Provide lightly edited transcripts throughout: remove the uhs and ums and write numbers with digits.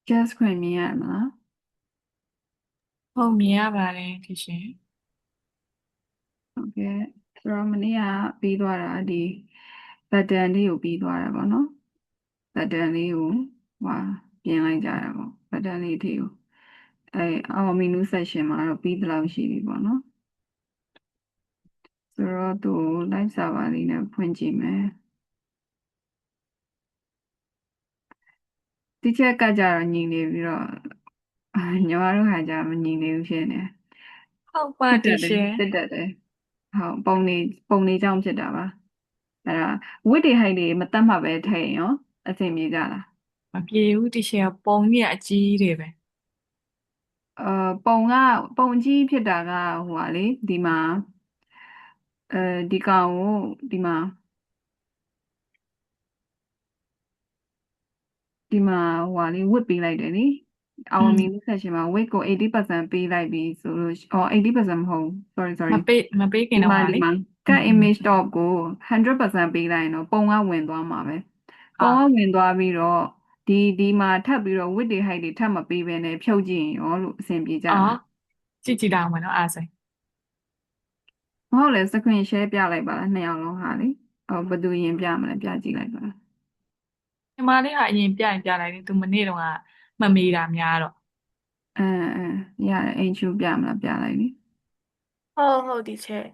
just ခွင့်မြင်ရမလားဟုတ်မြင်ရပါတယ်ဒီရှင် ဟုတ်ကဲ့ဆိုတော့မနေ့ကပြီးသွားတာဒီ pattern လေးကိုပြီးသွားတာပေါ့နော် pattern လေးကိုဟွာပြင်လိုက်ကြတာပေါ့ pattern လေးအထိကိုအော် menu section မှာတော့ပြီးသလောက်ရှိပြီပေါ့နော်ဆိုတော့သူ live server လေးနဲ့ဖွင့်ကြည့်မယ်ဒီချက်ကကြတော့ညီနေပြီးတော့ညီမတို့ဟာကြမညီနေဘူးဖြစ်နေဟုတ်ပါစစ်တက်တယ်ဒီရှင်စစ်တက်တယ်ဟုတ်ပုံနေကြောင်းဖြစ်တာပါအဲ့ဒါ width တွေ height တွေမတတ်မှပဲထည့်ရင်ရောအဆင်ပြေကြလား မပြေဘူးဒီရှင်ကပုံကြီးကအကြီးတွေပဲအာပုံကပုံကြီးဖြစ်တာကဟိုပါလေဒီမှာဒီကောင်ကိုဒီမှာဟိုပါလေ width ပေးလိုက်တယ်လေอืအောင်มမီ section မှာ width ကို80%ပေးလိုက်ပြီဆိုလို့80%မဟုတ်ဘူး sorry မ sorry ပေးခင်တော့ဟာလေဒီမှာ อื cut มอืม image top ကို100%ပေးလိုက်ရင်တော့ပုံကဝင်သွားမှာပဲပုံကအာဝင်သွားပြီးတော့ဒီမှာထပ်ပြီးတော့ width တွေ height တွေထပ်မပေးဘဲနဲ့ဖြုတ်ကြည့်ရင်ရောလို့အဆင်ပြေကြအော်လားကြည့်တာအောင်မနော်အားစိမဟုတ်လေ screen share ပြလိုက်ပါလားနှစ်ယောက်လုံးဟာလေဘယ်သူရင်ပြမလဲပြကြည့်လိုက်ပါညီမလေးဟာအရင်ပြရင်ပြလိုက်တယ်သူမနေ့တော့ကမမေးတာများတော့အဲအဲရတယ်အိမ်ချူပြမလားပြလိုက်လေဟုတ်ဟုတ်ဒီချက်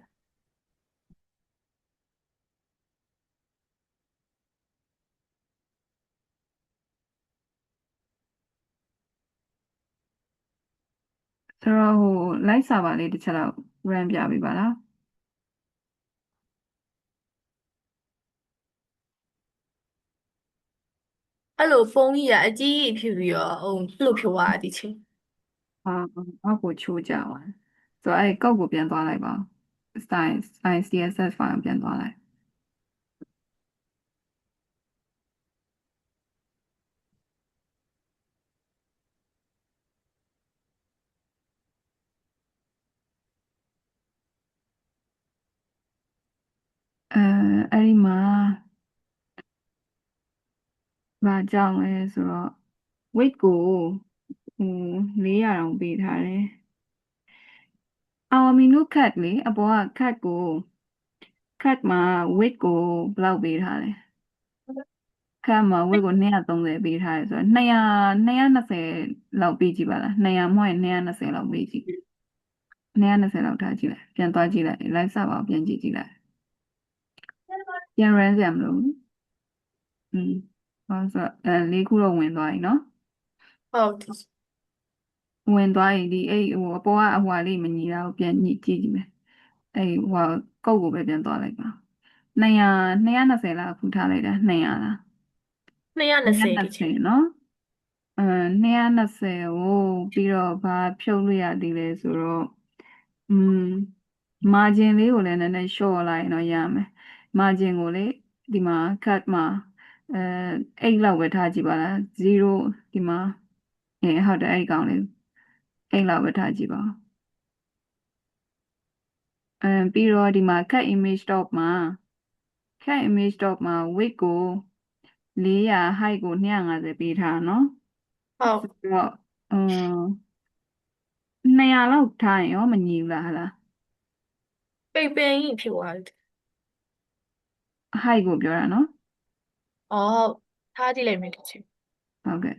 ဆိုတော့live server လေးတစ်ချက်တော့ run ပြပေးပါလားအဲ့လိုဖုန်းကြီးကအကြီးကြီးဖြစ်ပြီးတော့ဟိုလှုပ်ဖြိုးသွားဒီချင်းအာအောက်ကိုချိုးကြပါဆိုတော့ကောက်ကိုပြန်သွားလိုက်ပါ style CSS file ပြန်သွားလိုက်အဲအဲ့ဒီမှာဘာကြောင့်လဲဆိုတော့ weight ကိုဟို400တောင်ပေးထားတယ်အောင်မီနု cut လေအပေါ်က cut ကို cut မှာ weight ကိုဘယ်လောက်ပေးထားလဲ cut မှာ weight ကို230ပေးထားတယ်ဆိုတော့220လောက်ပေးကြည့်ပါလား200မဟုတ်ရင်220လောက်ပေးကြည့်220လောက်ထားကြည့်လိုက်ပြန်သွားကြည့်လိုက် live server ကိုပြန်ကြည့်ကြည့်လိုက်ပြန် run စရာမလိုဘူးอืมဟောဆိုတော့၄ခုတော့ဝင်သွားပြီเนาะဟုတ်ဒီဝင်သွားရင်ဒီအပေါ်ကအဟွာလေးမညီတာကိုပြန်ညှိကြည့်ကြည့်မယ်ဟိုကုတ်ကိုပဲပြန်သွားလိုက်ပါ200 220လားအခုထားလိုက်တာ200လား220ဒီချင်း220เนาะ220ကိုပြီးတော့ဘာဖြုတ်လို့ရသေးလဲဆိုတော့อืม margin လေးကိုလည်းနည်းနည်း short လိုက်ရင်တော့ရမယ် margin ကိုလေဒီမှာ cut မှာအဲ8လောက်ပဲထားကြည့်ပါလား0ဒီမှာဟုတ်တယ်အဲ့ဒီကောင်လေး8လောက်ပဲထားကြည့်ပါပြီးတော့ဒီမှာ cut image top မှာ weight ကို400 height ကို250ပေးထားเนาะဟုတ်ဆိုတော့200လောက်ထားရင်ရောမညီဘူးလားဟလား ပိတ်ပင်ကြီးဖြစ်သွားတယ် height ကိုပြောတာเนาะအော်ထားကြည့်လိုက်မယ်ဒီချင်းဟုတ်ကဲ့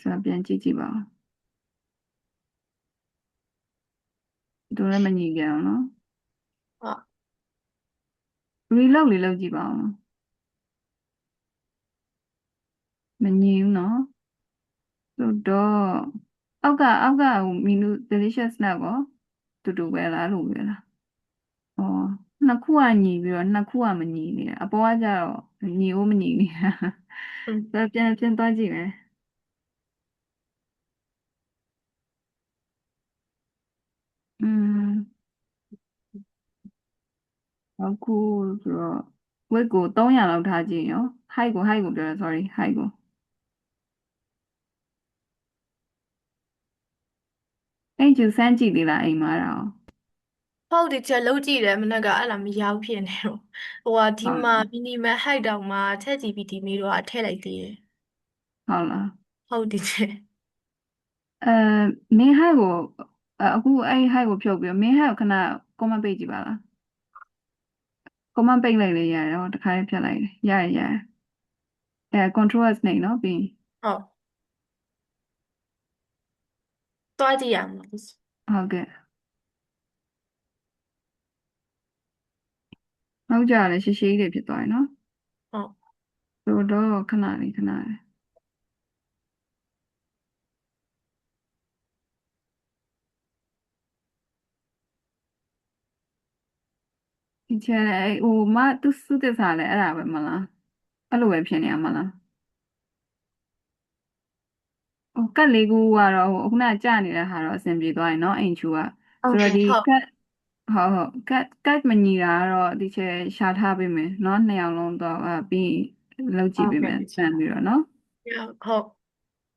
ဆိုတော့ပြန်ကြည့်ကြည့်ပါဦးသူလည်းမညီကြအောင်เนาะ ဟုတ် reload လေးလုပ်ကြည့်ပါဦးမညီဘူးเนาะဆိုတော့အောက်ကmenu delicious snack ကိုတူပဲလားလို့ပဲလားဩနှစ်ခုကညီပြီးတော့နှစ်ခုကမညီနေတာအပေါ်ကကြတော့ညီဦးမညီနေတာอืมဆိုတော့ပြန်သွားကြည့်မယ်อืมအခုဆိုတော့ weight ကို300လောက်ထားကြည့်ရော height ကိုပြောတာ sorry height ကိုအဲ့ကျူစမ်းကြည့်သေးလားအိမ်မှာတော့ဟုတ်ဒီချက်လုံးကြည့်တယ်မနေ့ကအဲ့လားမရောက်ဖြစ်နေတော့ဟိုဟာဒီဟုတ်မှာ minimal height တောင်မှ ChatGPT မေးတော့ထည့်လိုက်သေးတယ် ဟုတ်လားဟုတ်ဒီချက်အဲမင်းဟိုက်ကိုအခုအဲ့ဟိုက်ကိုဖြုတ်ပြီးတော့မင်းဟိုက်ကိုခဏ comment ပေးကြည့်ပါလား comment ပိတ်လိုက်လေရတယ်ဟောတခါလေးဖြတ်လိုက်တယ်ရတယ်control S နေနော်ပြီးဟုတ်သွားကြည့်ရမှာဟုတ်ကဲ့နောက်ကြလည်းရှည်ရှည်လေးဖြစ်သွားပြီနော်ဟုတ်ဆိုတော့ခဏလေးဒီချက်ဟိုသူစုသစ္စာလည်းအဲ့ဒါပဲမလားအဲ့လိုပဲဖြစ်နေရမလားဟိုကတ်လေးကူကတော့ဟိုခုနကကြာနေတဲ့ဟာတော့အဆင်ပြေသွားရင်เนาะအိမ်ချူကโอเคဆိုတော့ဒီဟုတ်ဟုတ်ကတ်မညီတာကတော့ဒီချက်ရှာထားပေးမယ်เนาะနှစ်ယောက်လုံးတော့ပြီးလောက်ကြโอည့်ပေးเคမယ်စဒီချက်မ်းပြီးတော့เนาะဟုတ်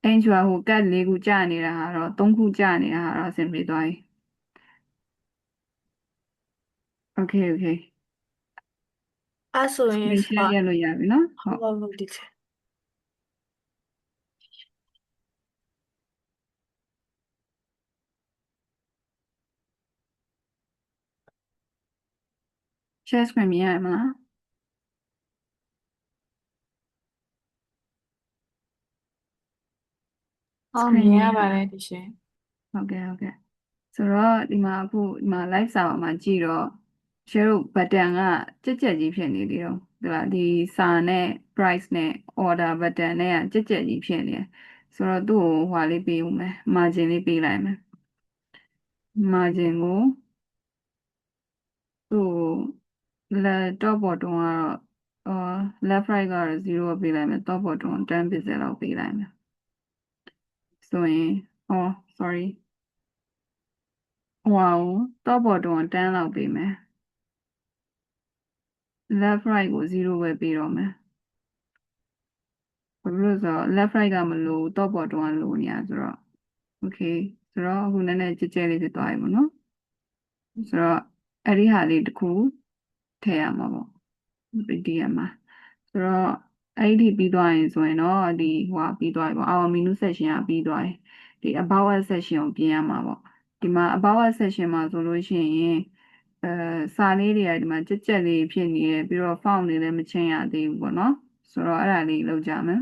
အိမ်ချူကဟိုကတ်လေးခုကြာနေတာဟာတော့သုံးခုကြာနေတာဟာတော့အဆင်ပြေသွားပြီโอเคအဲ့ဆိုစကရင်ရင်ရှယ်ရလို့ရပြီเนาะဟုတ်ဟုတ်ဒီချက် share screen မြင်ရမလားမြ screen င်ရမြင်ရလားပါတယ်ဒီရှင်ဟုတ်ကဲ့ဆိုတော့ဒီမှာအခုဒီမှာ live server မှာကြည့်တော့ share တို့ button ကကြက်ကြီးဖြစ်နေသေးတော့ဒီလားဒီစာနဲ့ price နဲ့ order button နဲ့ကကြက်ကြီးဖြစ်နေတယ်ဆိုတော့သူ့ကိုဟွာလေးပေးဦးမယ် margin လေးပေးလိုက်မယ် margin ကိုသူ့ကိုtop bottom ကတော့left right ကတော့0ပဲပေးလိုက်မယ် top bottom 10 pixel လောက်ပေးလိုက်မယ်ဆိုရင်sorry ဟွာကို top bottom 10လောက်ပေးမယ် left right ကို0ပဲပေးတော့မယ်ဘာလို့လဲဆိုတော့ left right ကမလို့ top bottom ကလို့နေရဆိုတော့ okay ဆိုတော့အခုနည်းနည်းကြဲကြဲလေးဖြစ်သွားပြီပေါ့နော်ဆိုတော့အဲ့ဒီဟာလေးတစ်ခုထည့်ရမှာပေါ့ PDF မှာဆိုတော့အဲ့ဒီပြီးသွားရင်ဆိုရင်တော့ဒီဟိုပြီးသွားပြီပေါ့ our menu section ကပြီးသွားပြီဒီ about us section ကိုပြင်ရမှာပေါ့ဒီမှာ about us section မှာဆိုလို့ရှိရင်စာလေးတွေကဒီမှာကြက်လေးဖြစ်နေရပြီးတော့ font တွေလည်းမချင်းရသေးဘူးပေါ့နော်ဆိုတော့အဲ့ဒါလေးလုပ်ကြမယ်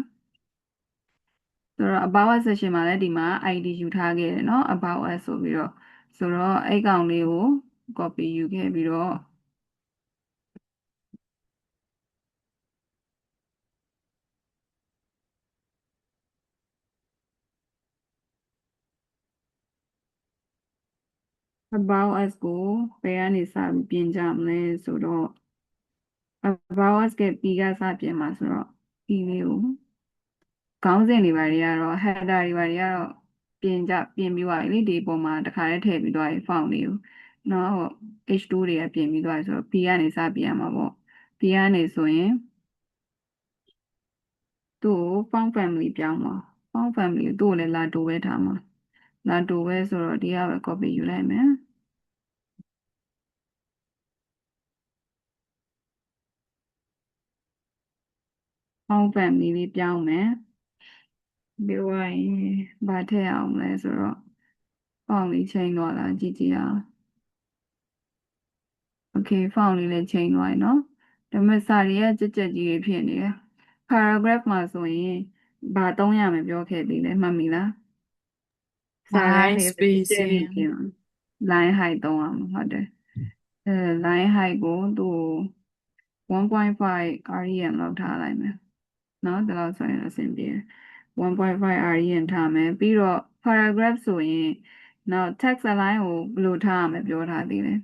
ဆိုတော့ about us section မှာလည်းဒီမှာ ID ယူထားခဲ့တယ်เนาะ about us ဆိုပြီးတော့ဆိုတော့အဲ့ကောင်လေးကို copy ယူခဲ့ပြီးတော့ about us ကိုဘယ်ကနေစပြီးပြင်ကြမလဲဆိုတော့ about us က P ကစပြင်မှာဆိုတော့ P လေးကိုခေါင်းစဉ်တွေပါတွေကတော့ header တွေပါတွေကတော့ပြင်ပြီးသွားပြီလေဒီပုံမှာတခါတည်းထည့်ပြီးသွားပြီ font လေးကိုနော် H2 တွေကပြင်ပြီးသွားပြီဆိုတော့ P ကနေစပြင်ရမှာပေါ့ P ကနေဆိုရင်သူ့ကို font family ပြောင်းပါ font family ကိုသူ့ကိုလည်းလာတူပဲထားမှာလာတူပဲဆိုတော့ဒီကပဲ copy ယူလိုက်မယ်font family လေးပြောင်းမယ်ပြီးတော့ရင်ဘာထည့်အောင်လဲဆိုတော့ပေါင်လေးချိန်တော့လာကြည့်ကြည့်အောင် okay ဖောင်လေးလည်းချိန်သွားပြီเนาะဒါပေမဲ့စာရီကကြက်ကြီးတွေဖြစ်နေတယ် paragraph မှာဆိုရင်ဘာသုံးရမယ်ပြောခဲ့သေးလဲမှတ်မိလားစာတန်း line လေးကြက်ကြက်လေး spacing ဖြစ် line height သုံးရမှာဟုတ်တယ်line height ကိုသူ့1.5 rem လောက်ထားလိုက်မယ်เนาะဒါလို့ဆိုရင်အဆင်ပြေ1.5 rem ထားမယ်ပြီးတော့ paragraph ဆိုရင်နောက် text align ကိုဘယ်လိုထားရမလဲပြောထားသေးတယ်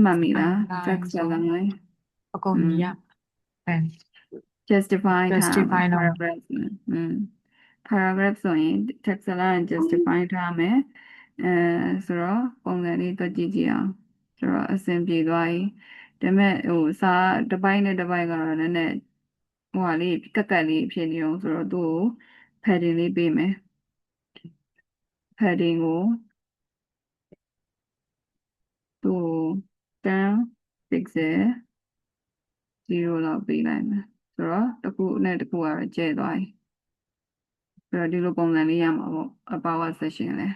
မှတ်မိလား line text ဆို align အကုန်ကြီးရအဲ justify ထားမယ် justify တော့ paragraph paragraph ဆိုရင် text align justify ထားမယ်ဆိုတော့ပုံစံလေးတွက်ကြည့်ကြည့်အောင်ဆိုတော့အဆင်ပြေသွားပြီဒါပေမဲ့ဟိုစာတစ်ပိုင်းနဲ့တစ်ပိုင်းကတော့နည်းနည်းဟိုဟာလေးကက်ကက်လေးဖြစ်နေအောင်ဆိုတော့သူ့ကို padding လေးပေးမယ် padding ကိုသူ့ကို10 pixel 0လောက်ပေးလိုက်မယ် ဆိုတော့တစ်ခုနဲ့တစ်ခုကတော့ကျဲသွားပြီပြီးတော့ဒီလိုပုံစံလေးရမှာပေါ့ about section လဲ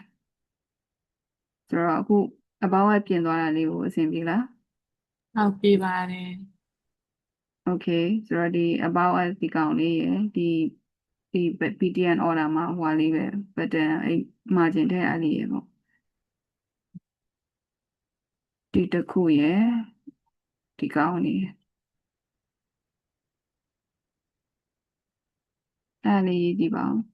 ဆိုတော့အခု about ပြင်သွားတာလေးကိုအဆင်ပြေလား ဟုတ်ပြီပါတယ် okay ဆိုတော့ဒီ about us ဒီကောင်လေးရယ်ဒီ PTN order မှာဟိုဟာလေးပဲ button အဲ့ margin ထဲအဲ့လေးရယ်ပေါ့ဒီတစ်ခုရယ်ဒီကောင်လေးအဲ့လေးရေးကြည့်ပါဦး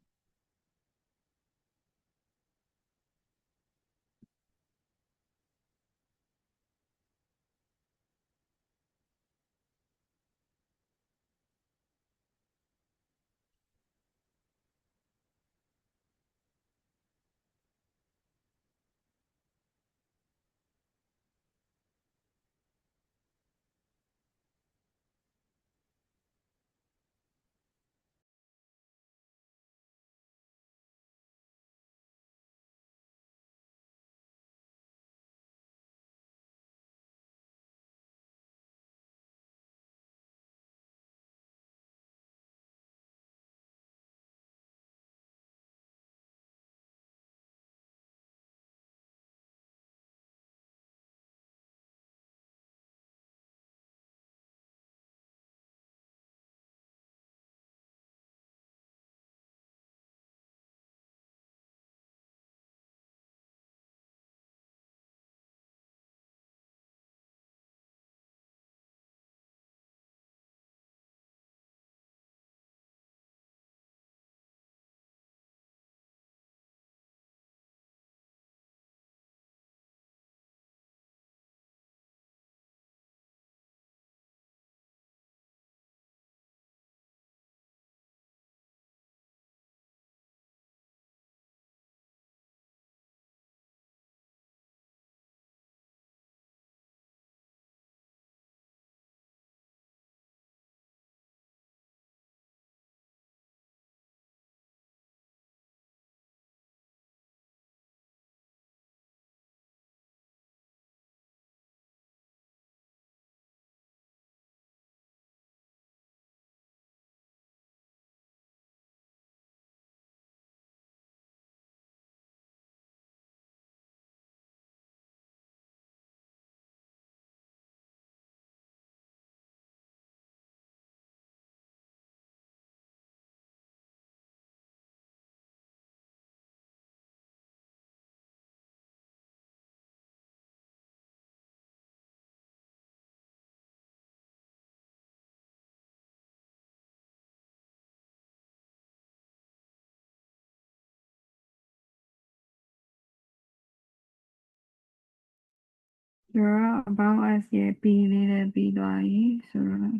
ဆိုတော့ about us ရဲ့ P လေးလည်းပြီးသွားပြီဆိုတော့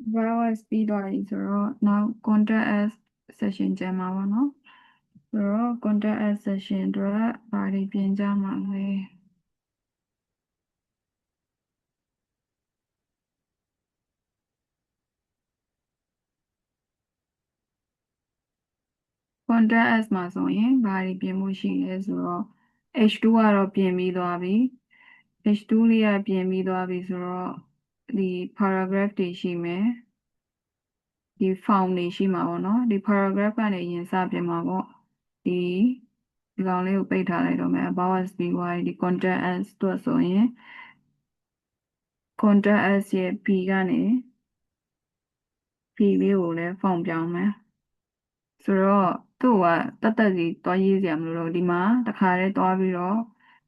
about us ပြီးသွားပြီဆိုတော့ now contact us session ကျန်မှာပေါ့နော်ဆိုတော့ contact us session အတွက်ဘာတွေပြင်ကြမှာလဲ contact us မှာဆိုရင်ဘာတွေပြင်ဖို့ရှိလဲဆိုတော့ H2 ကတော့ပြင်ပြီးသွားပြီ H2 လေးကပြင်ပြီးသွားပြီဆိုတော့ဒီ paragraph တွေရှိမယ်ဒီ form တွေရှိမှာပေါ့နော်ဒီ paragraph ကနေအရင်စပြင်မှာပေါ့ဒီကောင်လေးကိုပိတ်ထားလိုက်တော့မယ် about us ပြီးသွားပြီဒီ contact us တို့ဆိုရင် contact us ရဲ့ P ကနေ P လေးကိုလည်း form ပြောင်းမယ်ဆိုတော့သူ့ကတတ်စီတွားရေးစရာမလိုတော့ဒီမှာတခါတည်းတွားပြီးတော့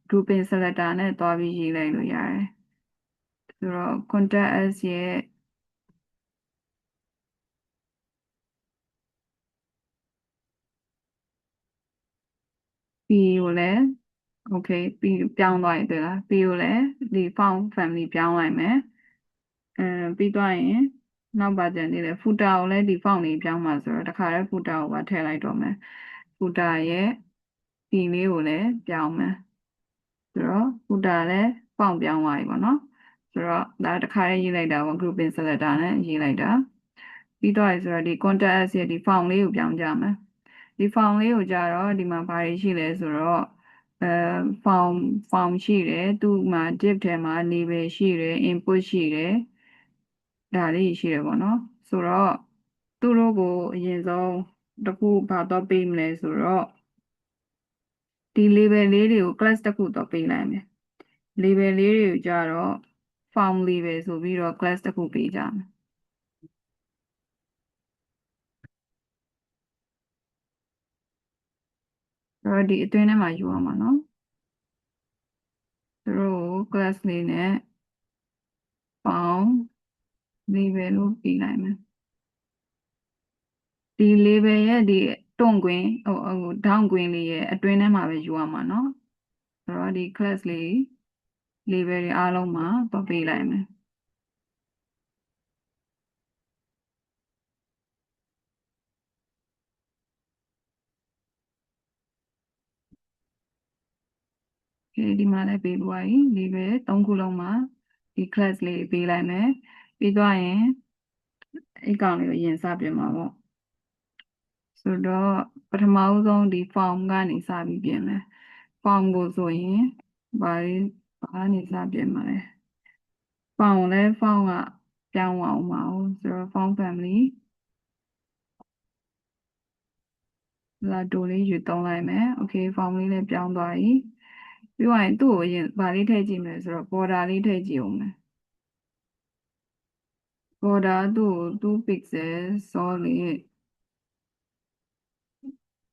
grouping selector နဲ့တွားပြီးရေးလိုက်လို့ရတယ်ဆိုတော့ contact us ရဲ့ P ကိုလည်း okay P ပြောင်းသွားပြီတွေ့လား P ကိုလည်းဒီ form family ပြောင်းလိုက်မယ်ပြီးသွားရင်နောက်ပါကြံသေးတယ် footer ကိုလည်းဒီ form လေးပြောင်းမှာဆိုတော့တခါတည်း footer ကိုပါထည့်လိုက်တော့မယ် footer ရဲ့ P လေးကိုလည်းပြောင်းမယ်ဆိုတော့ footer လည်း form ပြောင်းသွားပြီပေါ့နော်ဆိုတော့ဒါတခါတည်းရေးလိုက်တာပေါ့ grouping selector နဲ့ရေးလိုက်တာ ပြီးတော့ဆိုတော့ဒီ contact us ရဲ့ဒီ form လေးကိုပြောင်းကြမယ်ဒီ form လေးကိုကြတော့ဒီမှာဘာတွေရှိလဲဆိုတော့အဲ form ရှိတယ်သူ့မှာ div ထဲမှာ label ရှိတယ် input ရှိတယ်ဒါလေးရှိတယ်ပေါ့နော်ဆိုတော့သူတို့ကိုအရင်ဆုံးတစ်ခုဘာတော့ပေးမလဲဆိုတော့ဒီ label လေးတွေကို class တစ်ခုတော့ပေးလိုက်မယ် label လေးတွေကိုကြတော့ form label ဆိုပြီးတော့ class တစ်ခုပေးကြမယ်အဲ့တော့ဒီအတွင်းထဲမှာယူအောင်ပါနော်သူတို့ကို class လေးနဲ့ form label လို့ပေးလိုက်မယ်ဒီ label ရဲ့ဒီတွန့်ကွင်းဒေါင့်ကွင်းလေးရဲ့အတွင်းထဲမှာပဲယူရမှာနော်ဆိုတော့ဒီ class လေး label တွေအားလုံးမှာတော့ပေးလိုက်မယ်ဒီမှာလည်းပေးပွားပြီ label ၃ခုလုံးမှာဒီ class လေးပေးလိုက်မယ်ပြီးသွားရင်အဲ့ကောင်လေးကိုအရင်စပြင်မှာပေါ့ဆိုတော့ပထမဦးဆုံးဒီ form ကနေစပြီးပြင်မယ် form ကိုဆိုရင်ဘာနေစပြင်မှာလဲ form ကိုလည်း form ကပြောင်းအောင်ပါဦးဆိုတော့ form family လာတိုလေးယူသုံးလိုက်မယ် okay form လေးလည်းပြောင်းသွားပြီပြီးသွားရင်သူ့ကိုအရင်ဗာလေးထည့်ကြည့်မယ်ဆိုတော့ border လေးထည့်ကြည့်အောင်မယ် border သူ့ကို2 pixel solid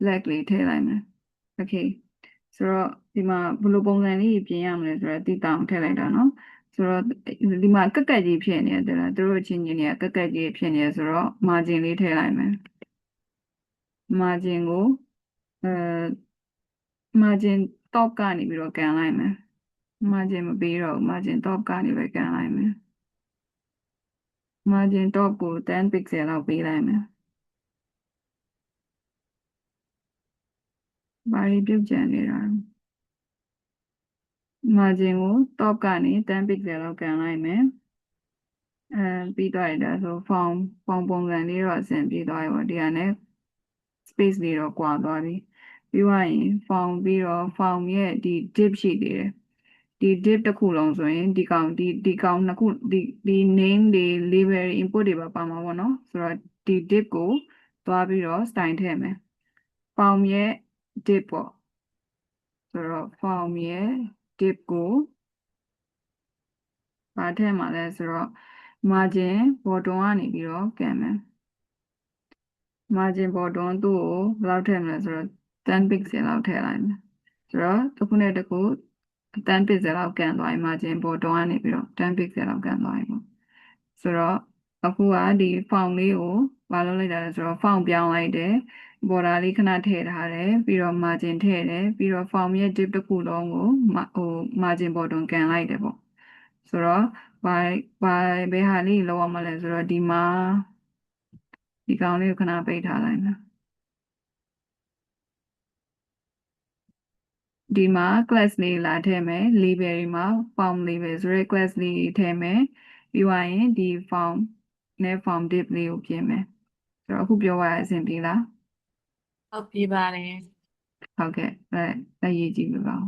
black လေးထည့်လိုက်မယ် okay ဆိုတော့ဒီမှာဘယ်လိုပုံစံလေးပြင်ရမလဲဆိုတော့တိတောင်ထည့်လိုက်တာနော်ဆိုတော့ဒီမှာကက်ကက်ကြီးဖြစ်နေတယ်လားသူတို့ချင်းချင်းတွေကက်ကက်ကြီးဖြစ်နေဆိုတော့ margin လေးထည့်လိုက်မယ် margin ကိုအဲ margin top ကနေပြီးတော့ကန်လိုက်မယ် margin မပေးတော့ margin top ကနေပဲကန်လိုက်မယ် margin top ကို10 pixel လောက်ပေးလိုက်မယ်ဘာတွေပြုတ်ကျန်နေတာ margin ကို top ကနေ10 pixel လောက်ကန်လိုက်မယ်ပြီးသွားရတာဆို form ပုံစံလေးတော့အဆင်ပြေသွားပြီပေါ့ဒီကနေ့ space လေးတော့ကွာသွားပြီပြီးသွားရင် form ပြီးတော့ form ရဲ့ဒီ div ရှိသေးတယ်ဒီ div တစ်ခုလုံးဆိုရင်ဒီကောင်နှစ်ခုဒီ name တွေ label တွေ input တွေပါမှာပေါ့နော်ဆိုတော့ဒီ div ကိုသွားပြီးတော့ style ထည့်မယ် form ရဲ့ div ပေါ့ဆိုတော့ form ရဲ့ div ကိုဗာထည့်မှာလဲဆိုတော့ margin bottom ကနေပြီးတော့ကန်မယ် margin bottom သူ့ကိုဘယ်လောက်ထည့်မလဲဆိုတော့10 pixel လောက်ထည့်လိုက်မယ်ဆိုတော့တစ်ခုနဲ့တစ်ခု10 pixel လောက်ကန်သွားရင် margin bottom ကနေပြီးတော့10 pixel လောက်ကန်သွားပြီပေါ့ဆိုတော့အခုကဒီ form လေးကိုမလုပ်လိုက်တာလဲဆိုတော့ form ပြောင်းလိုက်တယ် border လေးခဏထည့်ထားတယ်ပြီးတော့ margin ထည့်တယ်ပြီးတော့ form ရဲ့ div တစ်ခုလုံးကိုmargin bottom ကန်လိုက်တယ်ပေါ့ဆိုတော့ဘယ်ဟာလေးလောက်ရမလဲဆိုတော့ဒီမှာဒီကောင်လေးကိုခဏပိတ်ထားလိုက်မယ်ဒီမှာ class လေးလာထည့်မယ် label တွေမှာ form label ဆိုရဲ class လေးထည့်မယ်ပြီးသွားရင်ဒီ form နဲ့ form div လေးကိုပြင်မယ်ဆိုတော့အခုပြောရအဆင်ပြေလားဟုတ်ပြီပါတယ်ဟုတ်ကဲ့လက်ရေးကြည့်ပြပါဦး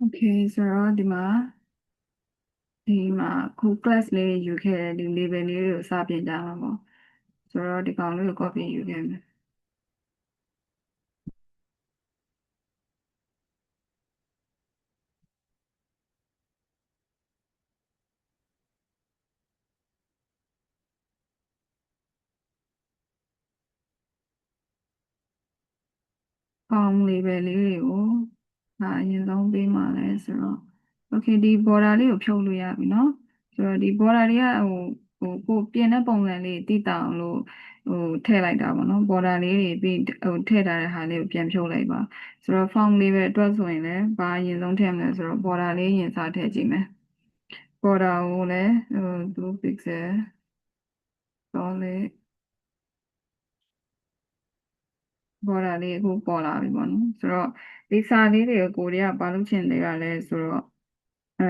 Okay ဆိုတော့ဒီမှာခု class လေးယူခဲ့တဲ့ဒီ label လေးတွေကိုစပြင်ကြမှာပေါ့ဆိုတော့ဒီကောင်လေးကို copy ယူခဲ့မယ် form label လေးတွေကိုအရင်ဆုံးပေးမှာလဲဆိုတော့ okay ဒီ border လေးကိုဖြုတ်လို့ရပြီเนาะဆိုတော့ဒီ border တွေကကိုပြင်တဲ့ပုံစံလေးတိတောင်လို့ထည့်လိုက်တာပေါ့နော် border လေးတွေပြီးထည့်ထားတဲ့ဟာလေးကိုပြန်ဖြုတ်လိုက်ပါဆိုတော့ form label အတွက်ဆိုရင်လည်းဘာအရင်ဆုံးထည့်မလဲဆိုတော့ border လေးရင်စထည့်ကြည့်မယ် border ကိုလည်း2 pixel solid border လေးအခုပေါ်လာပြီပေါ့နော်ဆိုတော့ဒီစာလေးတွေကိုတွေကဘာလို့ချင်တွေကလဲဆိုတော့အဲ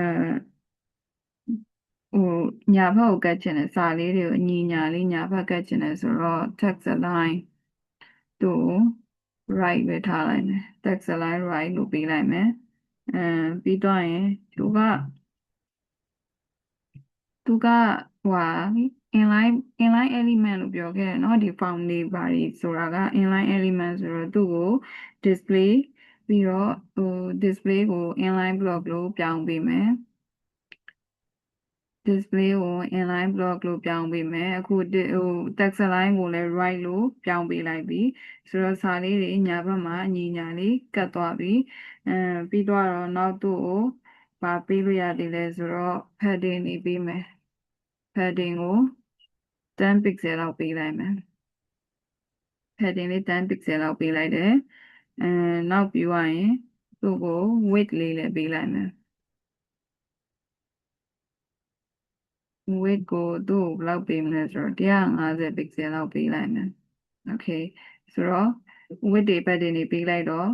ဟိုညာဘက်ကိုကတ်ချင်တဲ့စာလေးတွေကိုအညီညာလေးညာဘက်ကတ်ချင်တယ်ဆိုတော့ text align တို့ right ပဲထားလိုက်မယ် text align right လို့ပေးလိုက်မယ်ပြီးတော့ရင်သူကဟိုဟာ inline element လို့ပြောခဲ့တယ်เนาะဒီ form တွေဘာတွေဆိုတာက inline element ဆိုတော့သူ့ကို display ပြီးတော့display ကို inline block လို့ပြောင်းပေးမယ် display ကို inline block လို့ပြောင်းပေးမယ်အခုtext align ကိုလည်း right လို့ပြောင်းပေးလိုက်ပြီဆိုတော့စာလေးတွေညာဘက်မှာအညီညာလေးကတ်သွားပြီပြီးတော့နောက်သူ့ကိုပါပေးလို့ရသေးလဲဆိုတော့ padding နေပေးမယ် padding ကို10 pixel လောက်ပေးလိုက်မယ် padding လေး10 pixel လောက်ပေးလိုက်တယ်နောက်ပြီးသွားရင်သူ့ကို width လေးလည်းပေးလိုက်မယ် width ကိုသူ့ကိုဘယ်လောက်ပေးမလဲဆိုတော့150 pixel လောက်ပေးလိုက်မယ် okay ဆိုတော့ width တွေ padding တွေပေးလိုက်တော့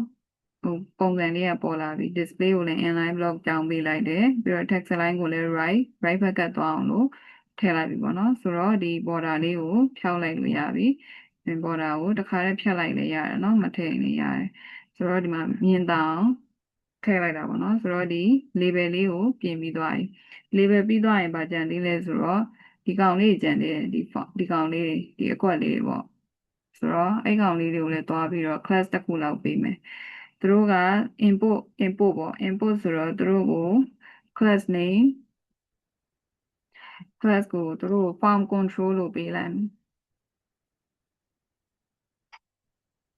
ပုံစံလေးကပေါ်လာပြီ display ကိုလည်း inline block ပြောင်းပေးလိုက်တယ်ပြီးတော့ text align ကိုလည်း right ဘက်ကသွားအောင်လို့ထည့်လိုက်ပြီပေါ့နော်ဆိုတော့ဒီ border လေးကိုဖြောက်လိုက်လို့ရပြီ border ကိုတစ်ခါတည်းဖြတ်လိုက်လည်းရတယ်เนาะမထည့်ရင်လည်းရတယ်ဆိုတော့ဒီမှာမြင်တောင်ထည့်လိုက်တာပေါ့နော်ဆိုတော့ဒီ label လေးကိုပြင်ပြီးသွားပြီ label ပြီးသွားရင်ဗာကြံသေးလဲဆိုတော့ဒီကောင်လေးကြံသေးတယ်ဒီကောင်လေးဒီအကွက်လေးပေါ့ဆိုတော့အဲ့ကောင်လေးတွေကိုလည်းတွားပြီးတော့ class တစ်ခုလောက်ပေးမယ်သူတို့က input ပေါ့ input ဆိုတော့သူတို့ကို class name class ကိုသူတို့ form control လို့ပေးလိုက်မယ်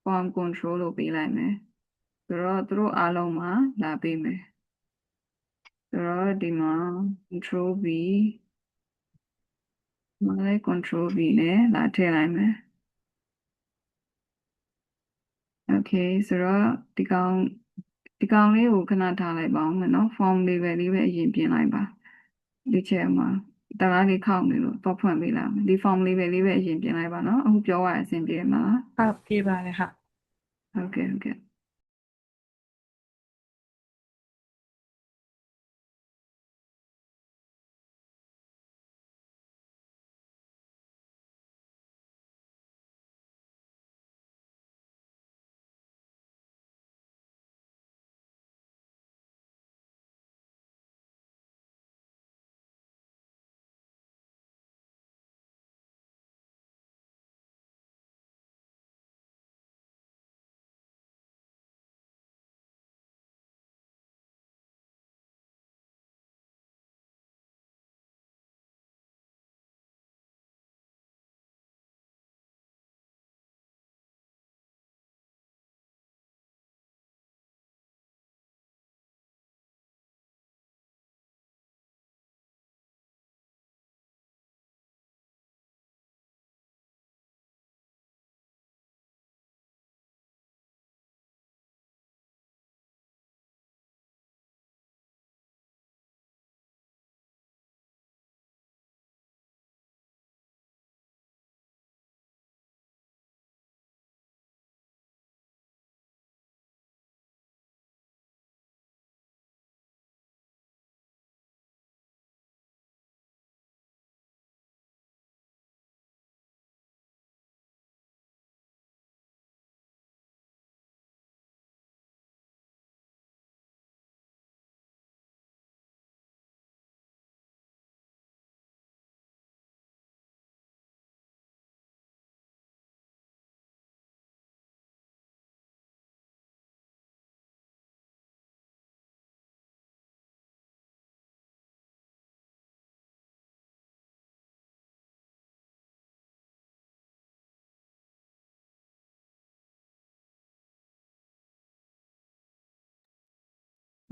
form control လို့ပေးလိုက်မယ်ဆိုတော့သူတို့အားလုံးမှာလာပေးမယ်ဆိုတော့ဒီမှာ control B မှာလည်း control B နဲ့လာထည့်လိုက်မယ် okay ဆိုတော့ဒီကောင်လေးကိုခဏထားလိုက်ပါဦးမယ်နော် form label လေးပဲအရင်ပြင်လိုက်ပါဒီချက်မှာတလားလေးခောက်နေလို့တော့ဖွင့်ပေးလိုက်မယ်ဒီ form label လေးပဲအရင်ပြင်လိုက်ပါနော်အခုပြောရအဆင်ပြေမှာလားဟုတ်ပြေးပါတယ်ဟာဟုတ်ကဲ့ဟုတ်ကဲ့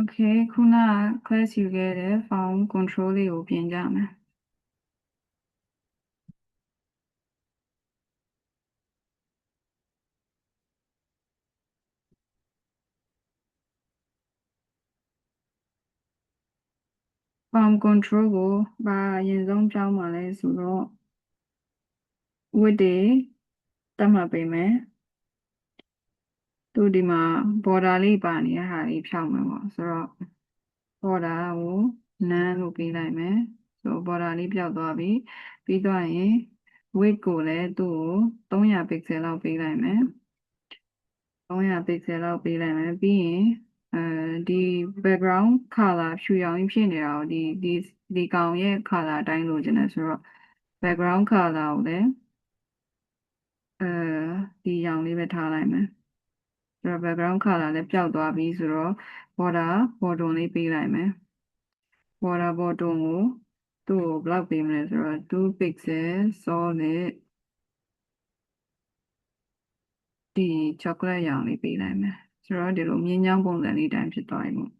Okay ခုနက class ယူခဲ့တဲ့ form control လေးကိုပြင်ကြမယ် form control ကိုဘာအရင်ဆုံးပြောင်းပါလဲဆိုတော့ width တွေသတ်မှတ်ပေးမယ်သူဒီမှာ border လေးပါနေတဲ့ဟာလေးဖြောင်းမယ်ပေါ့ဆိုတော့ border ကို none လို့ပေးလိုက်မယ်ဆိုတော့ border လေးပျောက်သွားပြီပြီးသွားရင် width ကိုလည်းသူ့ကို300 pixel လောက်ပေးလိုက်မယ်300 pixel လောက်ပေးလိုက်မယ်ပြီးရင်ဒီ background color ဖြူရောင်ကြီးဖြစ်နေတာကိုဒီကောင်ရဲ့ color အတိုင်းလိုချင်တယ်ဆိုတော့ background color ကိုလည်းဒီရောင်လေးပဲထားလိုက်မယ်ဆိုတော့ background color လည်းပျောက်သွားပြီဆိုတော့ border bottom လေးပေးလိုက်မယ် border bottom ကိုသူ့ကိုဘယ်လောက်ပေးမလဲဆိုတော့2 pixel solid ဒီ chocolate ရောင်လေးပေးလိုက်မယ်ဆိုတော့ဒီလိုမြင်းချောင်းပုံစံလေးတိုင်းဖြစ်သွားပြီပေါ့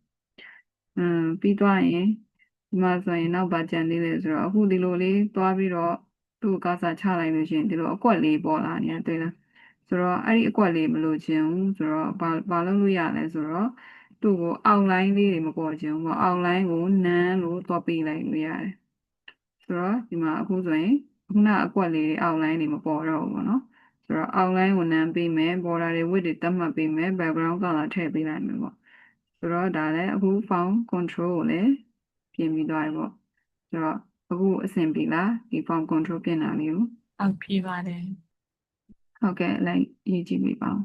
ပြီးသွားရင်ဒီမှာဆိုရင်နောက်ပါကြံသေးတယ်ဆိုတော့အခုဒီလိုလေးသွားပြီးတော့သူ့ကားစာချလိုက်လို့ရှိရင်ဒီလိုအကွက်လေးပေါ်လာနေတယ်တွေ့လားဆိုတော့အဲ့ဒီအကွက်လေးမလို့ခြင်းဘူးဆိုတော့ဘာလုပ်လို့ရလဲဆိုတော့သူ့ကို outline လေးတွေမပေါ်ခြင်းဘူးပေါ့ outline ကို none လို့သွားပေးလိုက်လို့ရတယ်ဆိုတော့ဒီမှာအခုဆိုရင်ခုနအကွက်လေးတွေ outline တွေမပေါ်တော့ဘူးပေါ့နော်ဆိုတော့ outline ကို none ပေးမယ် border တွေ width တွေသတ်မှတ်ပေးမယ် background color ထည့်ပေးလိုက်မယ်ပေါ့ဆိုတော့ဒါလည်းအခု form control ကိုလည်းပြင်ပြီးသွားပြီပေါ့ဆိုတော့အခုအဆင်ပြေလားဒီ form control ပြင်တာလေးကိုဟုတ်ပြီပါတယ် ဟုတ်ကဲ့လိုက်ရေးကြည့်ပေးပါဦ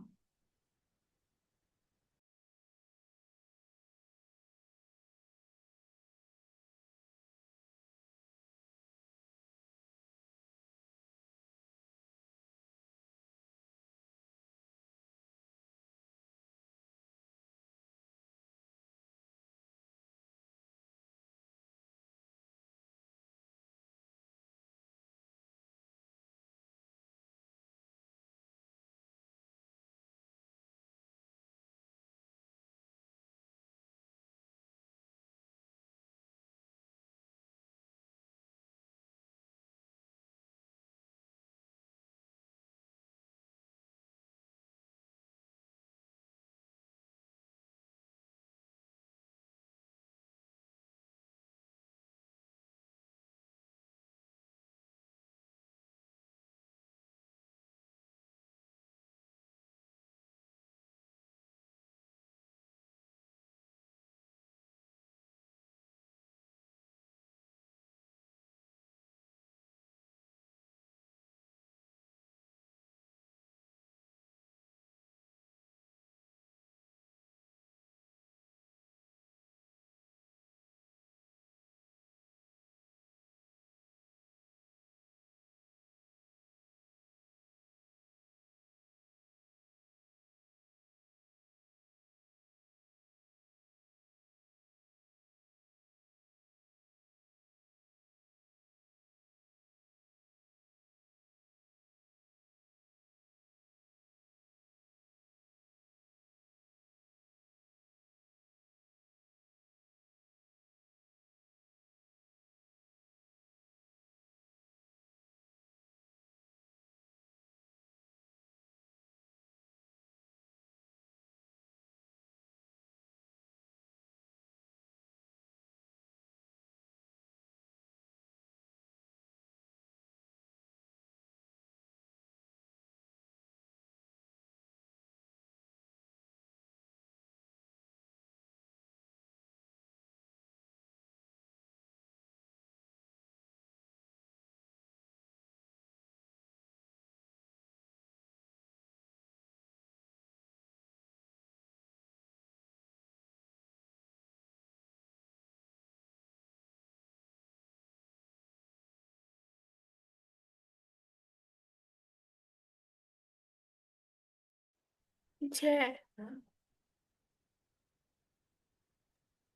းချက်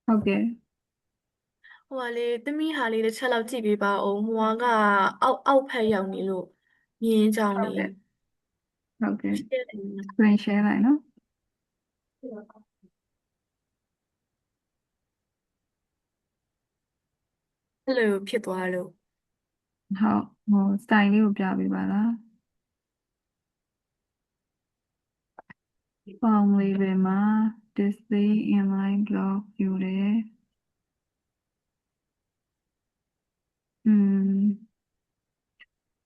ဟုတ်ကဲ့ဟိုကလေသမီးဟာလေးတစ်ချက်လောက်ကြည့်ပေးပါဦးဟိုကအောက်ဖက်ရောက်နေလို့မြင်းချောင်းလေးဟုတ်ကဲ့ဟုတ်ကဲ့ ရှင်းတယ်နော် screen share လိုက်နော် အဲ့လိုဖြစ်သွားလို့ဟုတ်ဟို style လေးကိုပြပေးပါလားပေါင်လေးပဲမှာ display inline block ယူတယ်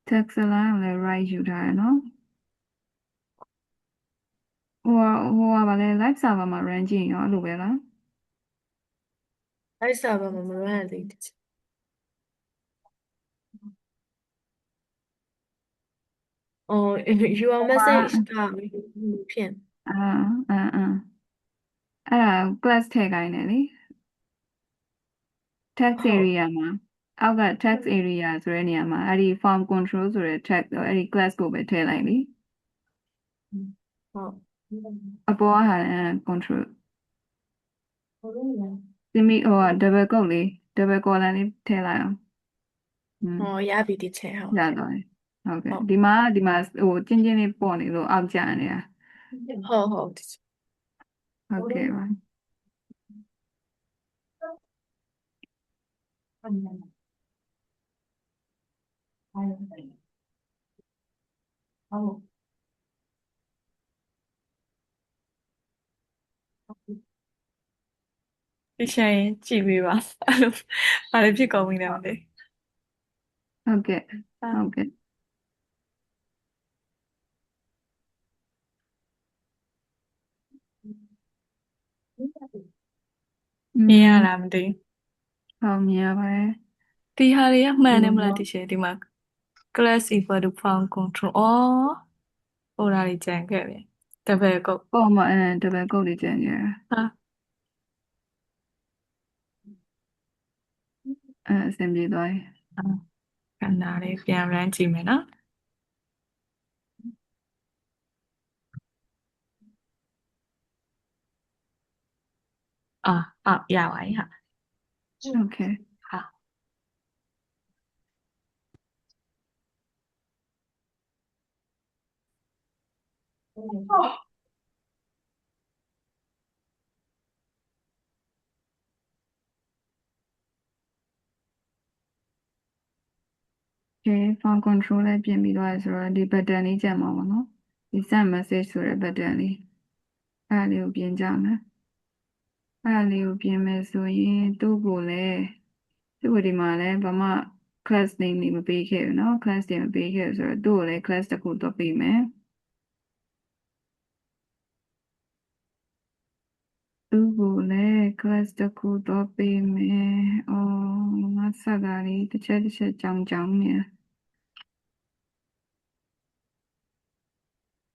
text align ကိုလည်း right ယူထားရနော်ဟိုကဗာလဲ live server မှာ run ကြည့်ရင်ရောအဲ့လိုပဲလား အဲ့စာပါမရမ်းသေးတယ်အော် your ဟိုက message ကဖြစ် အာအဲ့ဒါ class ထည့်ခိုင်းတယ်လေ text ဟုတ် area မှာအောက်က text area ဆိုတဲ့နေရာမှာအဲ့ဒီ form control ဆိုတဲ့ text အဲ့ဒီ class ကိုပဲထည့်လိုက်လေဟုတ်အပေါ်ကဟာ control ဒီမိဟိုက double quote လေး double colon လေးထည့်လိုက်အောင်ဟောရပြီဒီချက်ဟုတ်ရတော့တယ်ဟုတ်ကဲ့ဟုတ်ဒီမှာဟိုကျင်းချင်းလေးပေါ့နေလို့အောက်ကျနေတာဟုတ်ဒီချက်ဟုတ်ကဲ့ပါဒီချက်ရင်ကြည့်ပေးပါအဲ့လိုဘာလို့ဖြစ်ကုန်ပြီလဲမသိဟုတ်ကဲ့ဟုတ်ကဲ့မြင်ရလားမသိ ဟောမြင်ရပါတယ်ဒီဟာတွေကမှန်တယ်မလားဒီချက်ဒီမှာ class equal to found control ဟိုဒါလေးကြံခဲ့ပြီ double quote ပေါ့မှာdouble quote လေးကျန်နေတာဟာ အဆင်ပြေသွားပြီခဏလေးပြန် run ကြည့်မယ်နော်ရပါပြီဟာโอเคဟာကဲ form control လည်းပြင်ပြီးသွားပြီဆိုတော့ဒီ button လေးကျန်မှာပါနော်ဒီ send message ဆိုတဲ့ button လေးအဲ့ဒါလေးကိုပြင်ကြမယ်အဲ့ဒါလေးကိုပြင်မယ်ဆိုရင်သူ့ကိုလည်းသူ့ကိုဒီမှာလည်းဘာမှ class name တွေမပေးခဲ့ဘူးเนาะ class တွေမပေးခဲ့ဘူးဆိုတော့သူ့ကိုလည်း class တစ်ခုတော့ပေးမယ်သူ့ကိုလည်း class တစ်ခုတော့ပေးမယ်အော်ငါစကားလေးတစ်ချက်ကြောင်းနေ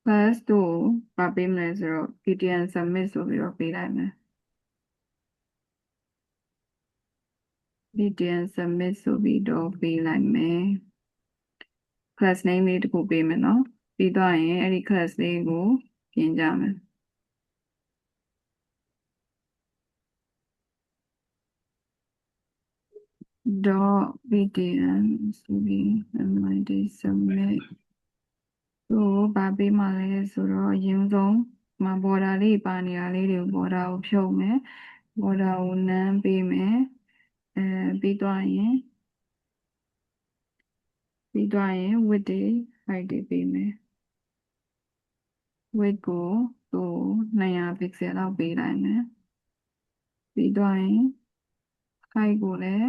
class တို့ဘာပေးမလဲဆိုတော့ PTN submit ဆိုပြီးတော့ပေးလိုက်မယ် PTN submit ဆိုပြီးတော့ပေးလိုက်မယ် class name လေးတစ်ခုပေးမယ်နော်ပြီးတော့ရင်အဲ့ဒီ class လေးကိုပြင်ကြမယ် .ptn ဆိုပြီး MID submit တို့ဘာပေးမှလဲဆိုတော့အရင်ဆုံးမှာ border လေးပါနေတာလေးတွေကို border ကိုဖြုတ်မယ် border ကို none ပေးမယ်ပြီးတော့ရင် width တွေ height တွေပေးမယ် width ကို200 pixel လောက်ပေးလိုက်မယ်ပြီးတော့ရင် height ကိုလည်း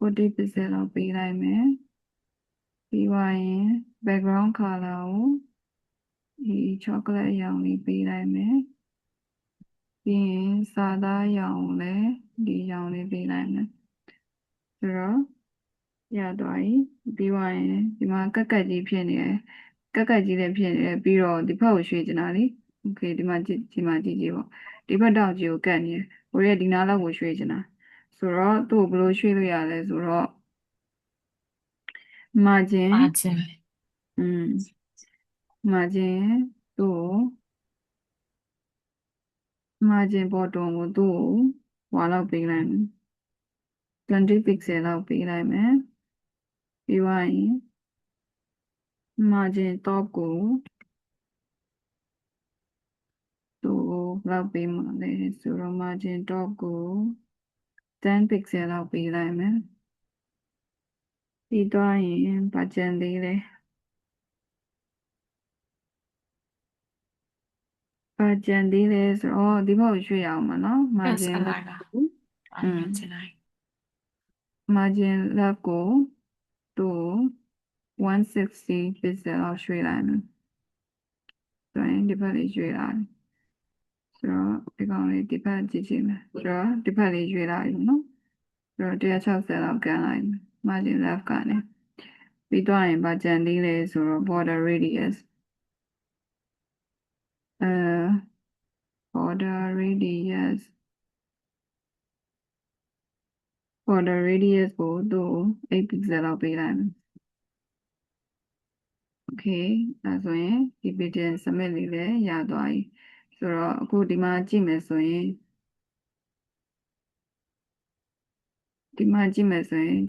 40 pixel လောက်ပေးလိုက်မယ်ပြီးတော့ရင် background color ကိုဒီ chocolate အရောင်လေးပေးလိုက်မယ်ပြီးရင်စာသားအရောင်ကိုလည်းဒီအရောင်လေးပေးလိုက်မယ်ဆိုတော့ရသွားပြီပြီးတော့ရင်ဒီမှာကက်ကက်ကြီးဖြစ်နေတယ်ကက်ကက်ကြီးလည်းဖြစ်နေတယ်ပြီးတော့ဒီဘက်ကိုရွှေ့ချင်တာလေโอเคဒီမှာကြည့်ပေါ့ဒီဘက်တောက်ကြီးကိုကက်နေတယ်ဟိုရဲ့ဒီနားလောက်ကိုရွှေ့ချင်တာဆိုတော့သူ့ကိုဘယ်လိုရွှေ့လို့ရလဲဆိုတော့ margin อืม margin သူ့ကို margin bottom ကိုသူ့ကိုဟွာလောက်ပေးလိုက်မယ်20 pixel လောက်ပေးလိုက်မယ်ပြီးသွားရင် margin top ကိုသူ့ကိုဘယ်လောက်ပေးမှာလဲဆိုတော့ margin top ကို 10 pixel လောက်ပေးလိုက်မယ်ပြီးသွားရင်ဗာကျန်သေးတယ်ဗာကျန်သေးတယ်ဆိုတော့ဒီဘက်ကိုရွှေ့ရအောင်ပါနော် yes margin အ left လိုက်လား ကို မြင်ချင်တိုင်း margin left ကိုသူ160 pixel လောက်ရွှေ့လိုက်မယ်ဆိုရင်ဒီဘက်လေးရွှေ့လိုက်ဆိုတော့ဒီကောင်လေးဒီဘက်ကြည့်ကြည့်မယ်ဆိုတော့ဒီဘက်လေးရွှေ့လိုက်နော်ဆိုတော့160လောက်ကန်လိုက်မယ် margin left ကနေပြီးသွားရင်ဗာကျန်သေးတယ်ဆိုတော့ border radius အဲ border radius ကိုသူ့8 pixel လောက်ပေးလိုက်မယ် okay ဒါဆိုရင်ဒီ BTN submit လေးလည်းရသွားပြီဆိုတော့အခုဒီမှာကြည့်မယ်ဆိုရင်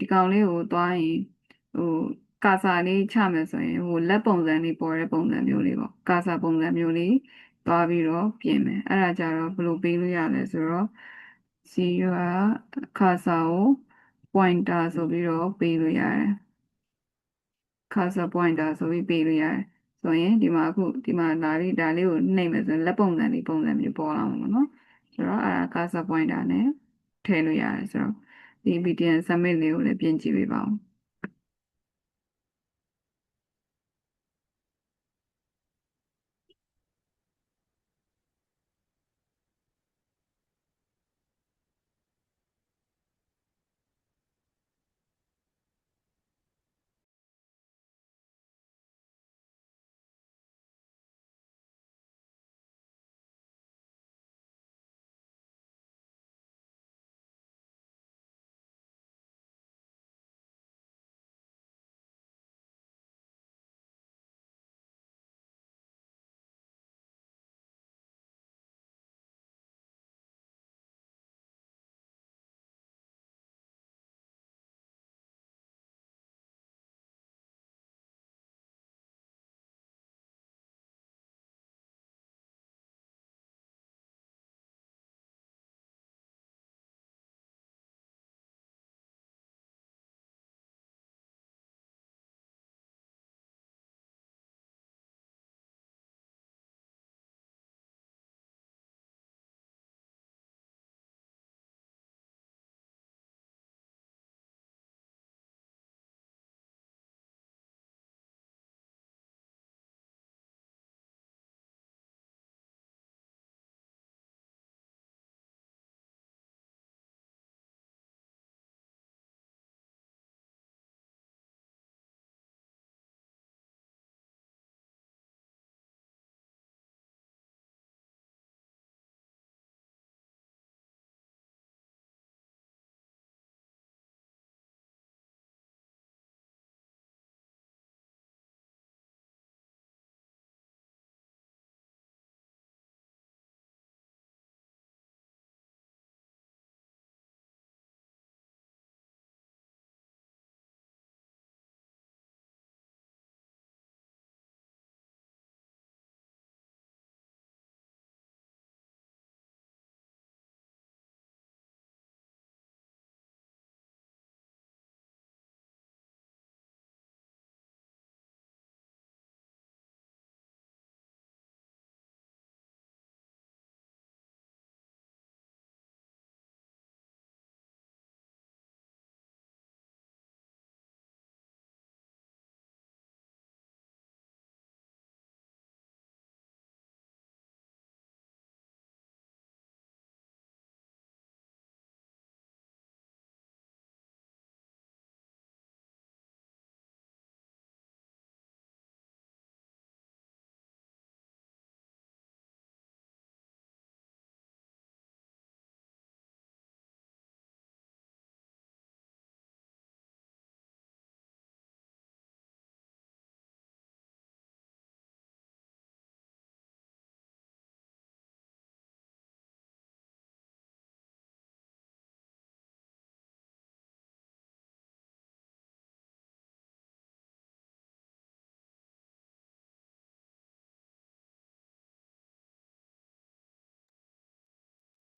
ဒီကောင်လေးကိုသွားရင်ဟိုကာစာလေးချမယ်ဆိုရင်ဟိုလက်ပုံစံလေးပေါ်တဲ့ပုံစံမျိုးလေးပေါ့ကာစာပုံစံမျိုးလေးသွားပြီးတော့ပြင်မယ်အဲ့ဒါကြတော့ဘယ်လိုပေးလို့ရလဲဆိုတော့ zero ကာစာကို pointer ဆိုပြီးတော့ပေးလို့ရတယ် cursor pointer ဆိုပြီးပေးလို့ရတယ်ဆိုရင်ဒီမှာဒါလေးကိုနှိပ်မယ်ဆိုရင်လက်ပုံစံမျိုးပေါ်လာမှာပေါ့နော်ဆိုတော့အဲ့ဒါ cursor pointer နဲ့ထည့်လို့ရတယ်ဆိုတော့ဒီ BTN submit လေးကိုလည်းပြင်ကြည့်ပေးပါဦး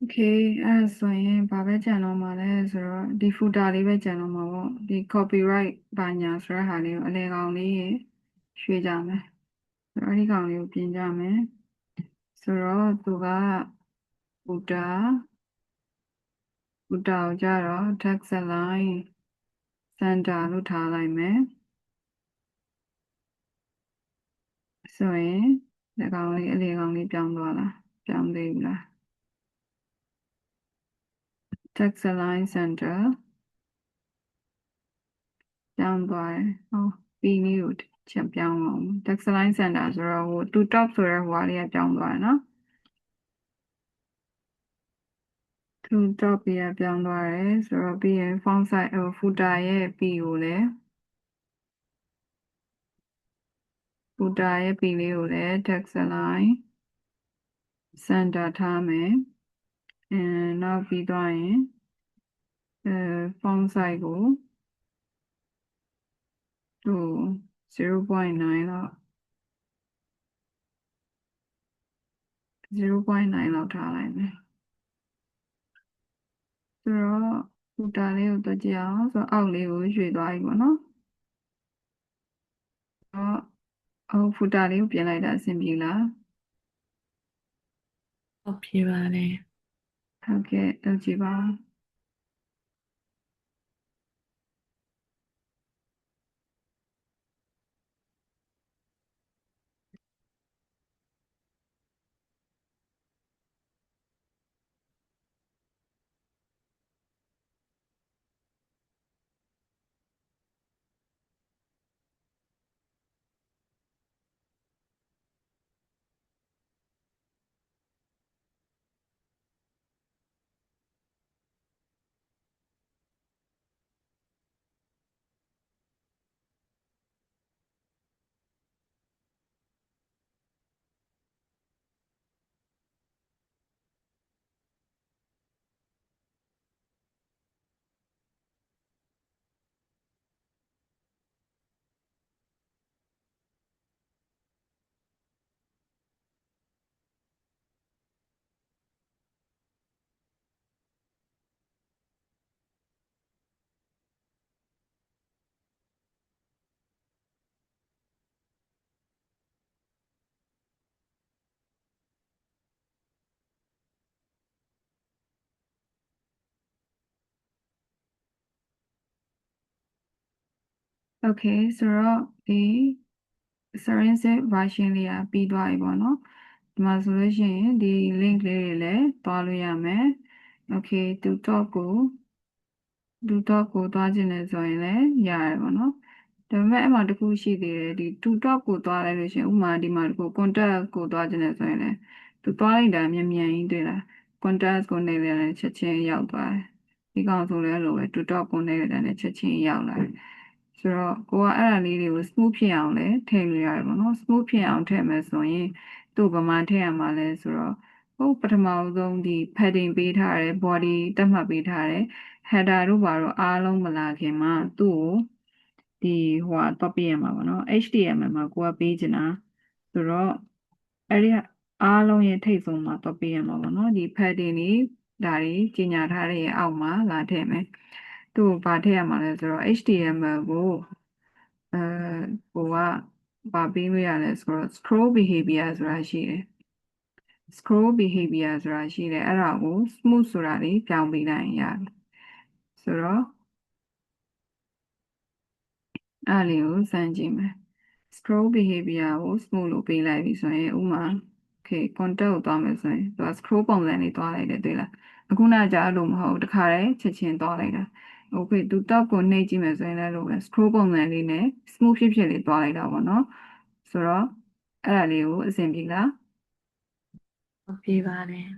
Okay အဲ့ဒါဆိုရင်ဘာပဲကြံတော့မှာလဲဆိုတော့ဒီ footer လေးပဲကြံတော့မှာပေါ့ဒီ copyright ဘာညာဆိုတဲ့ဟာလေးကိုအလဲကောင်လေးရွှေ့ကြမယ်ဆိုတော့ဒီကောင်လေးကိုပြင်ကြမယ်ဆိုတော့သူက footer ကိုကြတော့ text align center လို့ထားလိုက်မယ်ဆိုရင်ဒီကောင်လေးအလေကောင်လေးပြောင်းသွားလားပြောင်းသေးဘူးလား text align center ပြောင်းသွားတယ်ဟောပြီးနည်းကိုချက်ပြောင်းအောင် text align center ဆိုတော့ဟို to top ဆိုတဲ့ဟိုဟာလေးကပြောင်းသွားတယ်နော် to top ပြီးရပြောင်းသွားတယ်ဆိုတော့ပြီးရင် font size footer ရဲ့ p ကိုလည်း footer ရဲ့ p လေးကိုလည်း text align center ထားမယ်နောက်ပြီးသွားရင်font size ကိုသူ0.9လောက်ထားလိုက်မယ်ဆိုတော့ footer လေးကိုတွက်ကြည့်အောင်ဆိုတော့အောက်လေးကိုရွှေ့သွားပြီပေါ့နော်တော့footer လေးကိုပြင်လိုက်တာအဆင်ပြေလားဟုတ်ပြီပါတယ် ဟုတ်ကဲ့လုပ်ကြည့်ပါဦး Okay ဆိုတော့ဒီ Forensic version လေးကပြီးသွားပြီပေါ့နော်ဒီမှာဆိုလို့ရှိရင်ဒီ link လေးတွေလည်းသွားလို့ရမယ် Okay သူ top ကိုသွားခြင်းနဲ့ဆိုရင်လည်းရတယ်ပေါ့နော်ဒါပေမဲ့အဲ့မှာတစ်ခုရှိသေးတယ်ဒီ to top ကိုသွားလိုက်လို့ရှိရင်ဥပမာဒီမှာတစ်ခု contact ကိုသွားခြင်းနဲ့ဆိုရင်လည်းသူသွားလိုက်တာမြန်မြန်ကြီးတွေ့လား contact ကိုနေလည်းချက်ချင်းရောက်သွားတယ်ဒီကောင်ဆိုလည်းလိုပဲ to top ကိုနေလည်းချက်ချင်းရောက်လာတယ်ဆိုတော့ကိုကအဲ့ဒါလေးတွေကို smooth ဖြစ်အောင်လည်းထည့်လို့ရတယ်ပေါ့နော် smooth ဖြစ်အောင်ထည့်မယ်ဆိုရင်သူ့ဗမာထည့်ရမှာလဲဆိုတော့ဟုတ်ပထမဆုံးဒီ padding ပေးထားတယ် body တတ်မှတ်ပေးထားတယ် header တို့ဘာတို့အားလုံးမလာခင်မှာသူ့ကိုဒီဟိုတော့ပေးရမှာပေါ့နော် HTML မှာကိုကပေးချင်တာဆိုတော့အဲ့ဒီအားလုံးရဲ့ထိပ်ဆုံးမှာတော့ပေးရမှာပေါ့နော်ဒီ padding တွေဒါတွေကြီးညာထားတဲ့အောက်မှာလာထည့်မယ်သူ့ကိုဗာထည့်ရမှာလဲဆိုတော့ HTML ကိုအဲကိုကဗာပေးလို့ရလဲဆိုတော့ scroll behavior ဆိုတာရှိတယ် scroll behavior ဆိုတာရှိတယ်အဲ့ဒါကို smooth ဆိုတာလေးပြောင်းပေးလိုက်ရင်ရတယ်ဆိုတော့အဲ့လေးကိုစမ်းကြည့်မယ် scroll behavior ကို smooth လို့ပေးလိုက်ပြီဆိုရင်ဥမာ okay contact ကိုသွားမယ်ဆိုရင်သူက scroll ပုံစံလေးသွားလိုက်တယ်တွေ့လားအခုနကကြာလို့မဟုတ်တခါတည်းချက်ချင်းသွားလိုက်တာ okay သူ top ကိုနှိပ်ကြည့်မယ်ဆိုရင်လည်းလို့ပဲ scroll ပုံစံလေးနဲ့ smooth ဖြစ်ဖြစ်လေးသွားလိုက်တာပေါ့နော်ဆိုတော့အဲ့ဒါလေးကိုအဆင်ပြေလားဟုတ်ပြီပါတယ်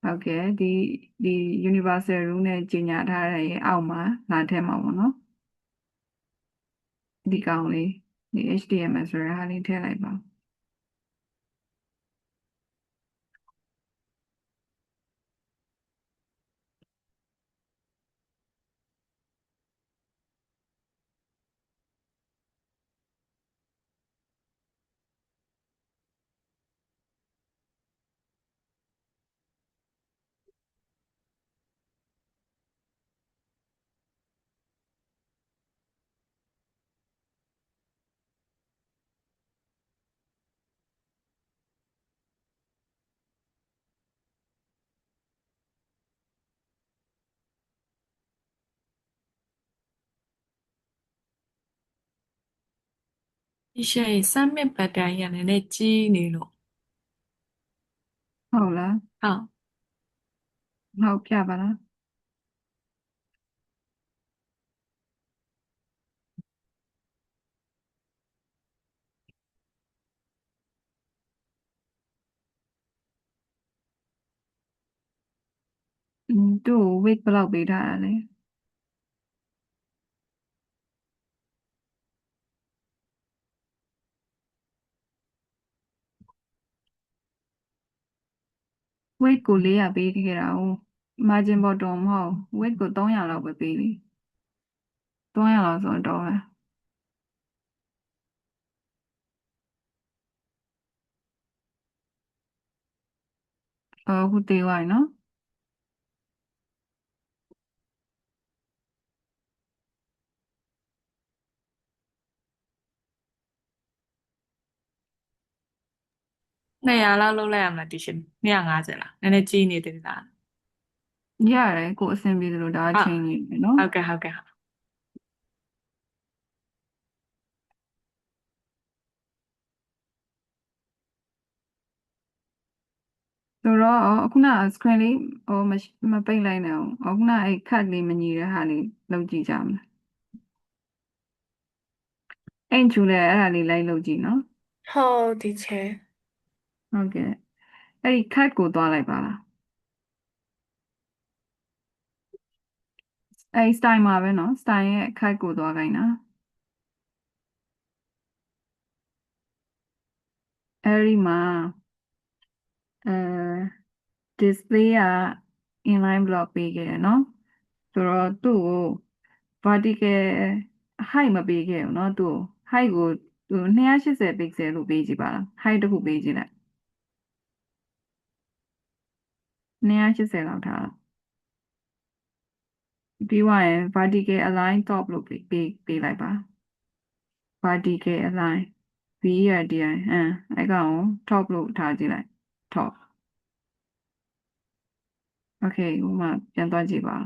ဟုတ်ကဲ့ဒီ universal rule နဲ့ကြီးညာထားတဲ့ရဲ့အောက်မှာလာထည့်မှာပေါ့နော်ဒီကောင်လေးဒီ HTML ဆိုတဲ့ဟာလေးထည့်လိုက်ပါ ဒီရှယ်summit ဘတ်တိုင်းရလည်းနည်းကြီးနေလို့ဟုတ်လားဟုတ်ဟုတ်ပြပါလားသူ့ကို weight ဘယ်လောက်ပေးထားတာလဲ weight ကို400ပေးခဲ့တာ哦 margin bottom မဟုတ် weight ကို300လောက်ပဲပေးလေ300လောက်ဆိုတော့ပဲအခုသေးသွားပြီနော်200လောက်လုပ်လိုက်ရမလားဒီရှယ်250လားနည်းနည်းကြီးနေတယ်လားရတယ်ကိုယ်အဆင်ပြေသလိုဒါအဟုတ်ချိန်ကြီးပဲနော်ဟုတ်ကဲ့ဟုတ်ကဲ့ဟုတ်ဆိုတော့ခုနက screen လေးမပိတ်လိုက်နဲ့အောင်ခုနအဲ့ cut လေးမညီတဲ့ဟာလေးလုပ်ကြည့်ကြမယ်အဲ့ကျူလဲအဲ့ဒါလေးလိုက်လုပ်ကြည့်နော်ဟုတ်ဒီချေဟုတ်ကဲ့အဲ့ဒီ cut ကိုသွားလိုက်ပါလားအဲ့ style မှာပဲနော် style ရဲ့ cut ကိုသွားခိုင်းတာအဲ့ဒီမှာအဲ display က inline block ပေးခဲ့တယ်နော်ဆိုတော့သူ့ကို vertical height မပေးခဲ့ဘူးเนาะသူ့ height ကိုသူ280 pixel လို့ပေးကြည့်ပါလား height တစ်ခုပေးကြည့်လိုက်280လောက်ထားတာပြီးသွားရင် vertical align top လို့ပေးလိုက်ပါ vertical align VRDI အဲ့ကောင်ကို top လို့ထားကြည့်လိုက် top okay ဥမာပြန်သွားကြည့်ပါ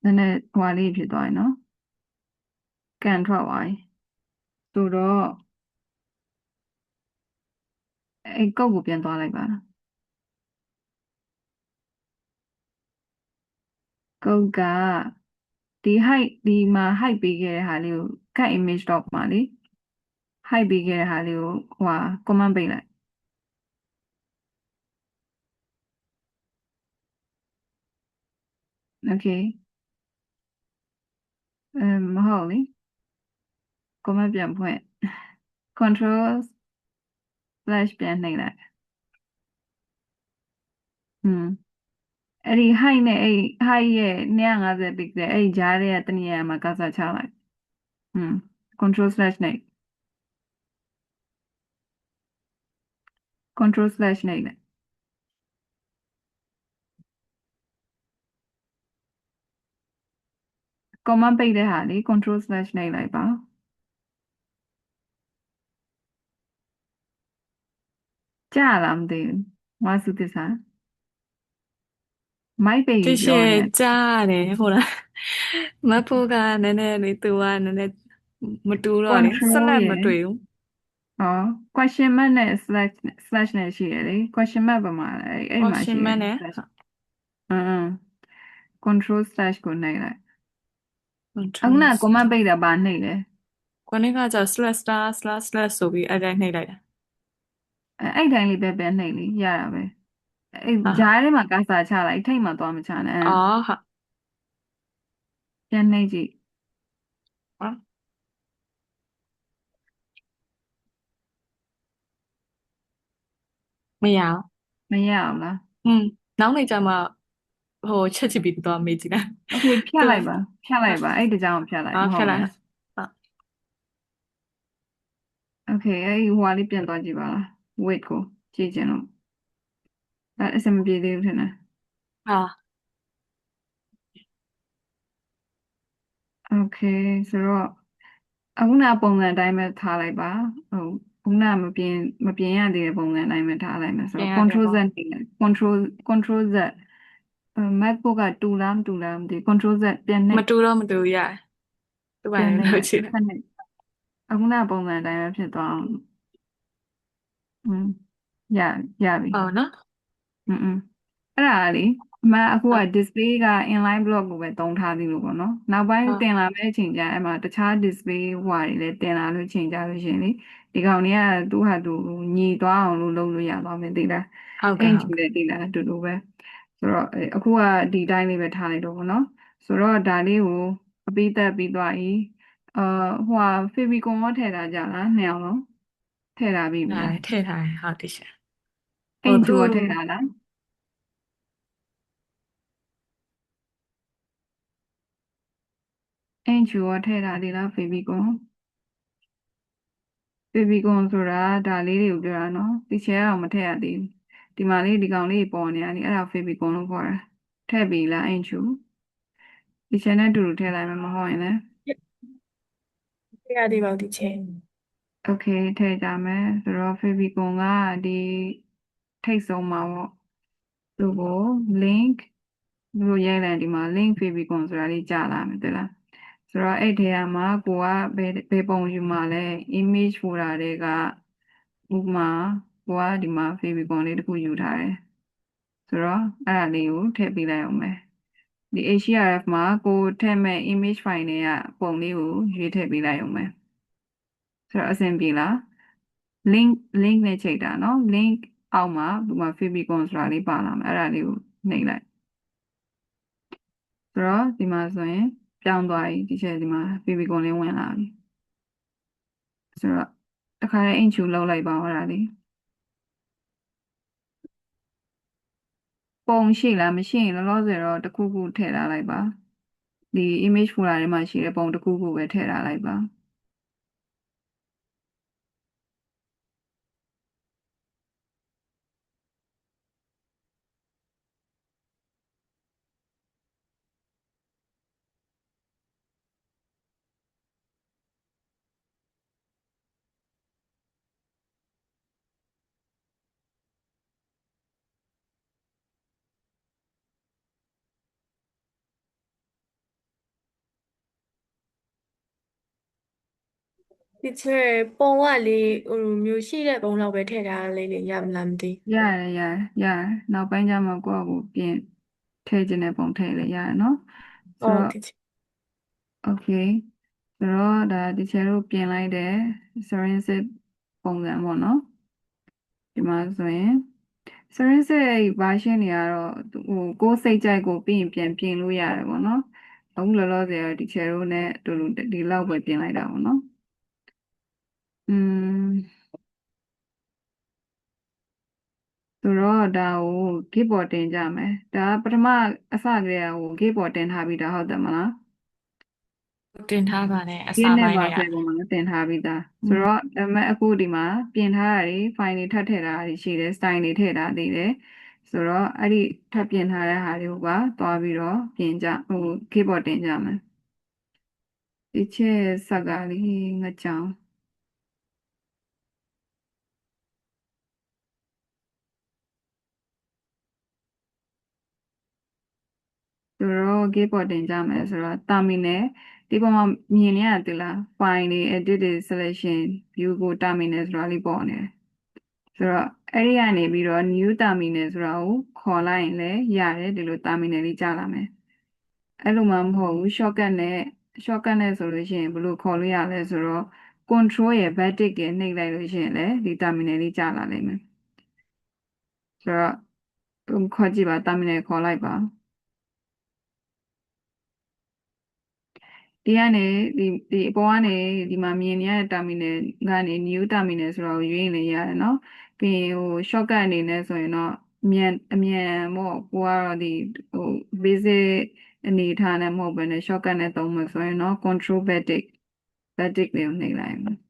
နည်းနည်းဟွာလေးဖြစ်သွားရင်နော်ကန်ထွက်သွားပြီဆိုတော့အဲ့ကုတ်ကိုပြန်သွားလိုက်ပါကုတ်ကဒီ height ဒီမှာ height ပေးခဲ့တဲ့ဟာလေးကို cut image dot မှာလေ height ပေးခဲ့တဲ့ဟာလေးကိုcommand ပိတ်လိုက် okay မဟုတ်လေ command ပြန်ဖွင့် control slash ပြန်နှိပ်လိုက်အဲ့ဒီ height နဲ့အဲ့ height ရဲ့250 pixel အဲ့ဒီကြားထဲကတနေရာမှာကစားချလိုက်control slash နှိပ် control slash နှိပ်လိုက် command ပိတ်တဲ့ဟာလေ control slash နှိပ်လိုက်ပါကြာလားမသိဘူးဝါစုသစ္စာမိုက်ပိတ်ဒီရှပြောယ်နေကြားတယ်ဟုတ်လားမဖို့ကနည်းနည်းလေးသူကနည်းနည်းမတူတော့လေဆက် control လက်မရယ်တွေ့ဘူးquestion mark နဲ့ slash နဲ့ရှိရလေ question mark ပါမှာအဲ့မှာရှိ option မတယ် နဲ့ slash အင်း control slash ကိုနှိပ်လိုက်အခုန control command ပိတ်တာပါနှိပ်တယ် ကိုနေ့ကကြောင့် slash star slash slash ဆိုပြီးအဲ့တိုင်းနှိပ်လိုက်တာအဲ့တိုင်းလေးပဲနှိပ်လေရတာပဲအဲ့ဟာဟာဂျားထဲမှာကစားချလိုက်ထိတ်မှသွားမချနဲ့အော်ဟာပြန်နှိပ်ကြည့်မရအောင်မရအောင်လားနောက်နေကြမှာဟိုချက်ချစ်ပြီးတော့မေးကြည့်လိုက် okay ဖြတ်သူလိုက်ပါအဲ့ဒီကြောင်ဖြတ်လိုက်မဟုတ်ဘူး ဖြတ်လိုက်ဟာ okay အဲ့ဟိုလေးပြန်သွားကြည့်ပါလား wait ကိုကြည့်ချင်လို့အဲ့အဆင်မပြေသေးဘူးထင်တယ် ဟာ okay ဆိုတော့အခုနပုံစံအတိုင်းပဲထားလိုက်ပါခုနမပြင်ရသေးတဲ့ပုံစံအတိုင်းပဲထားလိုက်မယ်ဆိုတော့ ပြင်ရပြန် control Z ပေါ့နေလိုက် control Z MacBook ကတူလားမတူလားမသိ control Z ပြန်နှိပ်မတူတော့မတူရတယ်သူ့ဘာပြန်လဲနှိပ်လိုက်လောက်ချင်တယ်ဖက်နှိပ်အခုနပုံစံအတိုင်းပဲဖြစ်သွားအောင်อืมရရပြီဟုတ်နော်อืมအဲ့ဒါကလေအမှအခုက ဟုတ် display က inline block ကိုပဲသုံးထားသေးလို့ပေါ့နော်နောက်ပိုင်းဟုတ်တင်လာမယ့်အချိန်ကျအဲ့မှာတခြား display ဟွာတွေလည်းတင်လာလို့ချိန်ကြလို့ရှရင်လေဒီကောင်တွေကသူ့ဟာသူညီသွားအောင်လို့လုပ်လို့ရသွားမယ်သိလားဟုတ်အင်ဂျီကဲ့ဟုတ်ကဲ့လည်းသိလားအတူတူပဲဆိုတော့အခုကဒီတိုင်းလေးပဲထားလိုက်တော့ပေါ့နော်ဆိုတော့ဒါလေးကိုအပြီးသက်ပြီးသွားပြီအာဟိုဟာ Fevicol ရောထည့်ထားကြလားနှစ်ယောက်လုံးထည့်ထားပြီဒါလားလည်းထည့်ထားတယ်ဟုတ်တယ်ရှင်ဟိုသူအင်ဂျူရောထည့်ထားလားအင်ဂျူရောထည့်ထားသေးလား Fevicol Fevicol ဆိုတာဒါလေးတွေကိုပြောတာနော်ဒီချဲကတော့မထည့်ရသေးဘူးဒီမှာလေးဒီကောင်လေးပေါ်နေရတယ်အဲ့ဒါ Fevicol လို့ခေါ်တာထည့်ပြီလားအင်ဂျူဒီချဲနဲ့အတူတူထည့်လိုက်မယ်မဟုတ်ရင်လည်း ထည့်ရသေးပါဘူးဒီချက်โอเคထည့်ကြမယ်ဆိုတော့ Fevicol ကဒီထိတ်ဆုံးမှာပေါ့သူ့ကို link သူတို့ရိုက်လိုက်ဒီမှာ link Fevicol ဆိုတာလေးကြာလာမယ်တွေ့လားဆိုတော့အဲ့ထဲမှာကိုကဘယ်ပုံယူမှာလဲ image folder တွေကဥပမာကိုကဒီမှာ Fevicol လေးတစ်ခုယူထားတယ်ဆိုတော့အဲ့ဒါလေးကိုထည့်ပေးလိုက်အောင်မယ်ဒီ HTRF မှာကိုထည့်မဲ့ image file တွေကပုံလေးကိုရွေးထည့်ပေးလိုက်အောင်မယ်ဆိုတော့အဆင်ပြေလား link နဲ့ချိန်တာနော် link အောက်မှာဒီမှာ Fevicol ဆိုတာလေးပါလာမယ်အဲ့ဒါလေးကိုနှိပ်လိုက်ဆိုတော့ဒီမှာဆိုရင်ပြောင်းသွားပြီဒီချက်ဒီမှာ Fevicol လေးဝင်လာပြီဆိုတော့တခါတည်းအင်ချူလောက်လိုက်ပါဦးအဲ့ဒါလေးပုံရှိလားမရှိရင်လောလောဆယ်တော့တစ်ခုခုထည့်ထားလိုက်ပါဒီ image folder ထဲမှာရှိတဲ့ပုံတစ်ခုခုပဲထည့်ထားလိုက်ပါဒီချက်ပုံကလေဟိုမျိုးရှိတဲ့ပုံလောက်ပဲထည့်ထားလေးလေရမလားမသိရတယ်နောက်ပိုင်းကျမှကိုယ့်အကိုပြင်ထည့်ခြင်းတဲ့ပုံထည့်လေရတယ်နော်ဆိုတော့ ဟုတ်ဒီချက် โอเคဆိုတော့ဒါဒီချေတို့ပြင်လိုက်တဲ့ forensic ပုံစံပေါ့နော်ဒီမှာဆိုရင် forensic version တွေကတော့ဟိုကိုယ်စိတ်ကြိုက်ကိုပြီးရင်ပြန်ပြင်လို့ရတယ်ပေါ့နော်အခုလောလောဆယ်ဒီချေတို့ ਨੇ တူတူဒီလောက်ပဲပြင်လိုက်တာပေါ့နော်อืมဆိုတော့ဒါကို Gitboard တင်ကြမယ်ဒါပထမအစကတည်းကဟို Gitboard တင်ထားပြီးသားဟုတ်တယ်မလားတင်ထားပါတယ်အရစာင်းနဲ့ပါပိုင်းတွေကဆယ်ပုံမှာတင်ထားပြီးသားอืมဆိုတော့ဒါပေမဲ့အခုဒီမှာပြင်ထားတာတွေ file တွေထပ်ထည့်ထားတာတွေရှိတယ် style တွေထည့်ထားသေးတယ်ဆိုတော့အဲ့ဒီထပ်ပြင်ထားတဲ့ဟာတွေကိုပါသွားပြီးတော့ပြင်ကြဟို keyboard တင်ကြမယ်ဒီချက်စက်ကလေးငကြောင်ဆိုတော့ keyboard တင်ကြမယ်ဆိုတော့ terminal ဒီပေါ်မှာမြင်နေရသလား file တွေ edit တွေ selection view ကို terminal ဆိုတာလေးပေါ်နေတယ်ဆိုတော့အဲ့ဒီကနေပြီးတော့ new terminal ဆိုတာကိုခေါ်လိုက်ရင်လည်းရတယ်ဒီလို terminal လေးကြာလာမယ်အဲ့လိုမှမဟုတ်ဘူး shortcut နဲ့ဆိုလို့ရှိရင်ဘယ်လိုခေါ်လို့ရလဲဆိုတော့ control ရဲ့ backtick ရဲ့နှိပ်လိုက်လို့ရှိရင်လည်းဒီ terminal လေးကြာလာနိုင်မယ်ဆိုတော့ခေါ်ကြည့်ပါ terminal ခေါ်လိုက်ပါဒီကနေဒီအပေါ်ကနေဒီမှာမြင်နေရတဲ့ terminal ကနေ new terminal ဆိုတော့ရွေးနေရတယ်เนาะပြီးရင်ဟို shortcut အနေနဲ့ဆိုရင်တော့အမြန်ပေါ့ကိုကတော့ဒီဟို basic အနေထားနဲ့မဟုတ်ဘဲနဲ့ shortcut နဲ့သုံးမှဆိုရင်တော့ control backtick လေးကိုနှိပ်လိုက်မယ်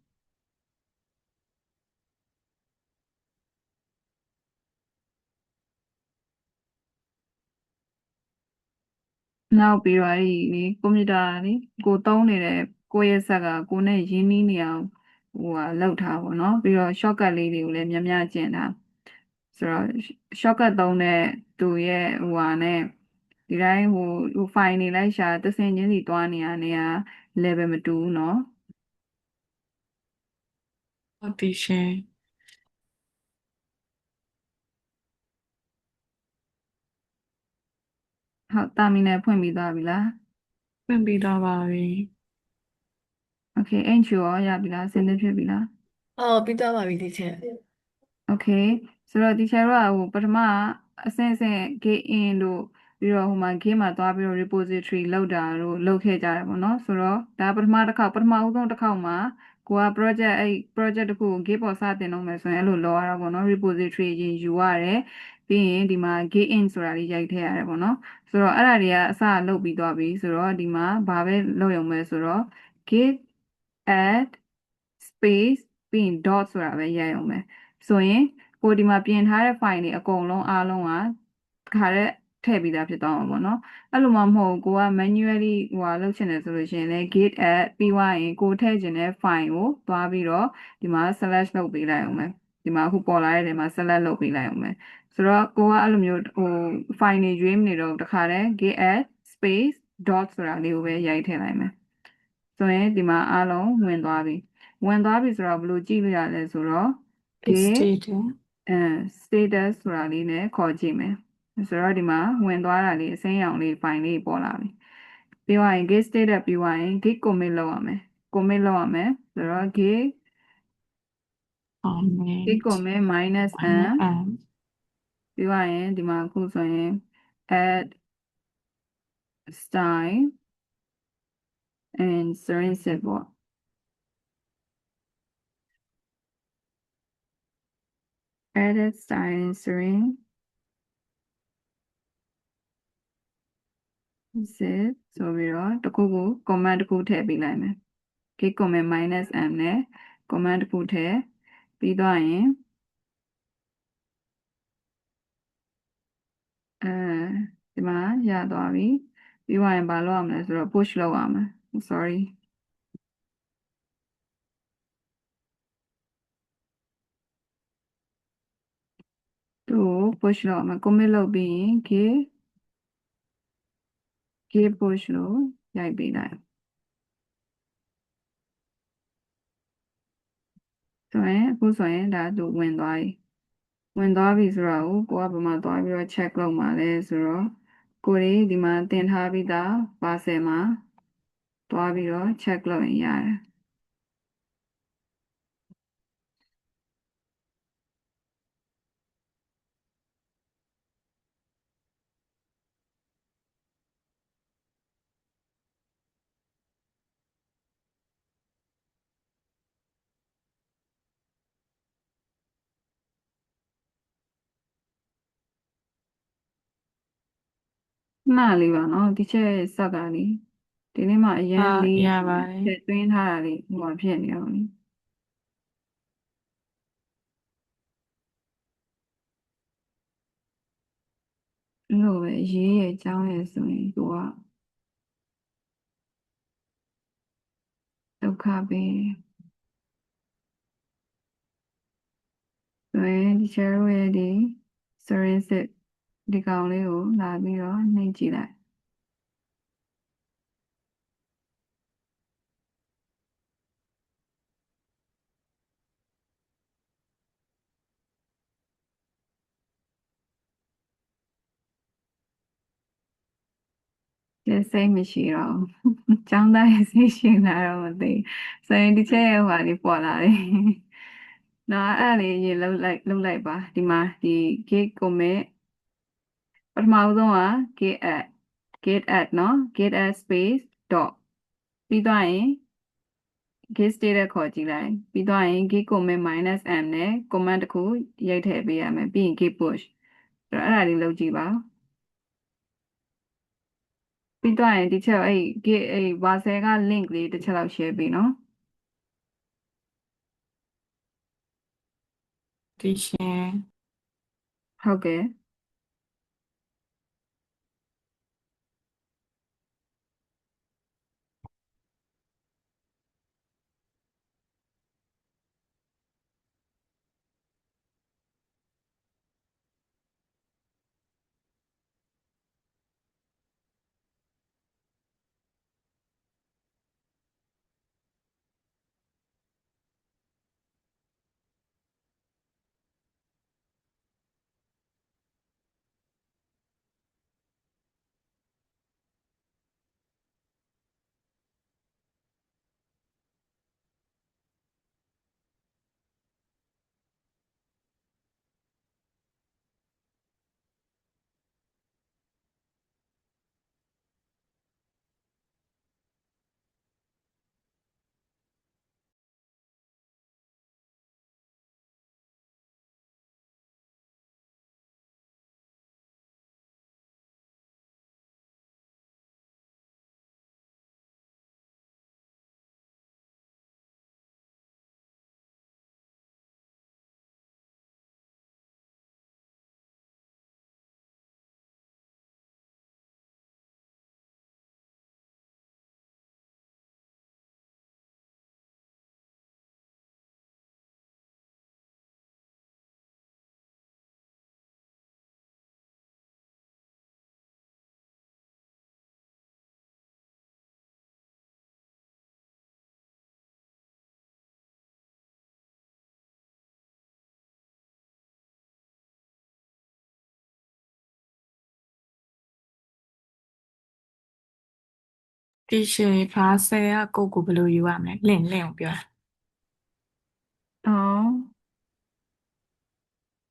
နောက်ပြီးတော့ဒီကွန်ပျူတာလေကိုသုံးနေတဲ့ကိုယ့်ရဲ့ဆက်ကကိုယ်နဲ့ရင်းနှီးနေအောင်ဟိုဟာလောက်ထားပါတော့ပြီးတော့ shortcut လေးတွေကိုလည်းများကျင်တာဆိုတော့ shortcut သုံးတဲ့သူရဲ့ဟိုဟာနဲ့ ဒီတိုင်းဟို file နေလိုက်ရှာတစ်ဆင့်ချင်းစီတွားနေရနေရ level မတူဘူးเนาะ ဟုတ်ပြီရှင် ဟုတ်တာမီနယ်ဖွင့်ပြီးသွားပြီလား ဖွင့်ပြီးတော့ပါပြီ โอเคအိမ်ချူရောရပြီလားစဉ်းသစ်ဖြစ်ပြီလား ပြီးတော့ပါပြီဒီချက် โอเคဆိုတော့ဒီချာတို့ကဟိုပထမအဆင့်ဆင့် gate in တို့ပြီးတော့ဟိုမှာ gate မှာသွားပြီးတော့ repository လောက်တာတို့လောက်ခဲ့ကြတယ်ပေါ့နော်ဆိုတော့ဒါပထမဦးဆုံးတစ်ခေါက်မှာကိုက project တစ်ခုကို gate ပေါ်စတင်တော့မယ်ဆိုရင်အဲ့လိုလောက်ရတာပေါ့နော် repository ရင်ယူရတယ်ပြီးရင်ဒီမှာ gate in ဆိုတာလေးရိုက်ထည့်ရတယ်ပေါ့နော်ဆိုတော့အဲ့ဒါတွေကအစလုပ်ပြီးသွားပြီဆိုတော့ဒီမှာဘာပဲလုပ်ရုံပဲဆိုတော့ git add space ပြီးရင် dot ဆိုတာပဲရိုက်အောင်ပဲဆိုရင်ကိုဒီမှာပြင်ထားတဲ့ file တွေအကုန်လုံးအားလုံးကတခါတည်းထည့်ပြီးသားဖြစ်သွားမှာပေါ့နော်အဲ့လိုမှမဟုတ်ကိုက manually ဟိုဟာလုပ်ချင်တယ်ဆိုလို့ရှိရင်လည်း git add ပြီးွားရင်ကိုထည့်ချင်တဲ့ file ကိုသွားပြီးတော့ဒီမှာ slash လုပ်ပေးလိုက်အောင်ပဲဒီမှာအခုပေါ်လာတဲ့နေရာမှာ select လုပ်ပေးလိုက်အောင်ပဲဆိုတော့ကိုကအဲ့လိုမျိုးဟို file တွေရွေးမနေတော့တခါတည်း git add space dot ဆိုတာလေးကိုပဲရိုက်ထည့်လိုက်မယ်ဆိုရင်ဒီမှာအားလုံးဝင်သွားပြီဝင်သွားပြီဆိုတော့ဘယ်လိုကြည့်လို့ရလဲဆိုတော့ git state status ဆိုတာလေးနဲ့ခေါ်ကြည့်မယ်ဆိုတော့ဒီမှာဝင်သွားတာလေးအစိမ်းရောင်လေး file လေးပေါ်လာပြီပြီးသွားရင် git status ပြီးသွားရင် git commit လုပ်ရမယ် commit လုပ်ရမယ်ဆိုတော့ git commit minus n ပြီးသွားရင်ဒီမှာအခုဆိုရင် add style and string set ပေါ့ edit style and string set ဆိုပြီးတော့တစ်ခုခု command တစ်ခုထည့်ပေးလိုက်မယ် git commit minus m နဲ့ command တစ်ခုထည့်ပြီးသွားရင်ဒီမှာရသွားပြီပြီးသွားရင်ဘာလုပ်ရမလဲဆိုတော့ push လုပ်ရမယ် sorry သူ့ push လုပ်ရမယ် commit လုပ်ပြီးရင် git push လို့ရိုက်ပေးလိုက်ဆိုရင်အခုဆိုရင်ဒါသူဝင်သွားပြီဝင်သွားပြီဆိုတော့ကိုကဘာမှသွားပြီးတော့ check လုပ်မှာလဲဆိုတော့ကိုလေးဒီမှာတင်ထားပြီးသား parcel မှာသွားပြီးတော့ check လုပ်ရင်ရတယ်မှလေးပါနော်ဒီချက်စက်ကလေးဒီနေ့မှအရင်လေး ရပါတယ် ချက်တွင်းထားတာလေးဟိုမှာဖြစ်နေအောင်လေအဲ့လိုပဲရေးရဲ့အကြောင်းရဲ့ဆိုရင်ကိုကဒုက္ခပဲဆိုရင်ဒီချက်ရဲ့ဒီ string set ဒီကောင်လေးကိုလာပြီးတော့နှိပ်ကြည့်လိုက်ကျစိတ်မရှိတော့ဘူးចောင်းသားရဲ့စိတ်ရှင်လာတော့မသိဆိုရင်ဒီချက်ရဲ့ဟိုဟာလေးပေါ်လာတယ်နော်အဲ့ဒါလေးရေလှုပ်လိုက်ပါဒီမှာဒီ git commit ပထမဆုံးက git add နော် git add space dot ပြီးသွားရင် git status ခေါ်ကြည့်လိုက်ပြီးသွားရင် git commit minus m နဲ့ command တစ်ခုရိုက်ထည့်ပေးရမယ်ပြီးရင် git push အဲ့ဒါလေးလုပ်ကြည့်ပါပြီးသွားရင်ဒီချက်အဲ့ git အဲ့ vercel က link လေးတစ်ချက်လောက် share ပေးနော်ဒီရှင် ဟုတ်ကဲ့ ဒီရှင်ဘာဆယ်ကကိုဘယ်လိုယူရမလဲလင့်ကိုပြောတာอ๋อ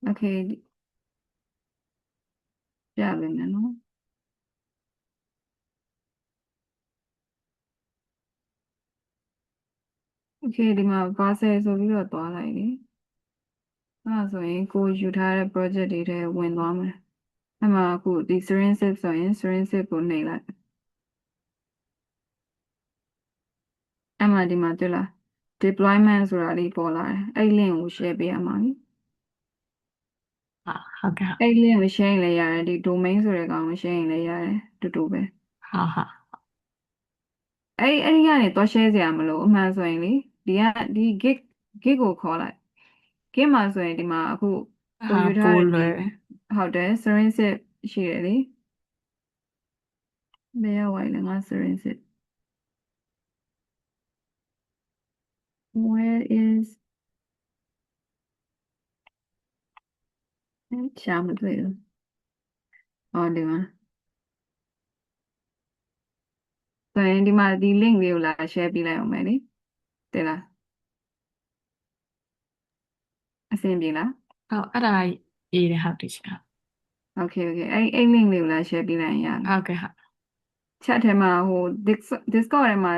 โอเคပြပေးမယ်နော်โอเคဒီမှာဘာဆယ်ဆိုပြီးတော့သွားလိုက်လေအဲ့ဒါဆိုရင်ကိုယူထားတဲ့ project တွေထဲဝင်သွားမယ်အဲ့မှာအခုဒီ syringe ဆိုရင် syringe ကိုနှိပ်လိုက်အဲ့မှာဒီမှာတွေ့လား deployment ဆိုတာလေးပေါ်လာတယ်အဲ့ link ကို share ပေးရမှာလीဟာဟုတ်ကဲ့အဲ့ link ကို share ရင်လည်းရတယ်ဒီ domain ဆိုတဲ့ကောင်ကို share ရင်လည်းရတယ်တူတူပဲဟာအဲ့ဒီကနေသွား share စရာမလိုအမှန်ဆိုရင်လေဒီ gig ကိုခေါ်လိုက် gig မှာဆိုရင်ဒီမှာအခုကိုဟာယူထားတဲ့ဒီပိုလွယ်ဟုတ်တယ် syringe ရှိတယ်လေဘယ်ရောက်သွားလဲငါ syringe where is ရှာမတွေ့ဘူးဟောဒီမှာဆိုရင်ဒီမှာဒီ link လေးကိုလာ share ပေးလိုက်အောင်မယ်လေတဲ့လားအဆင်ပြေလားဟုတ်အဲ့ဒါရေးတယ်ဟုတ်တယ်ရှင်โอเคအဲ့ link လေးကိုလာ share ပေးလိုက်ရင်ရတယ်ဟုတ်ကဲ့ဟုတ် chat ထဲမှာဟို Discord ထဲမှာ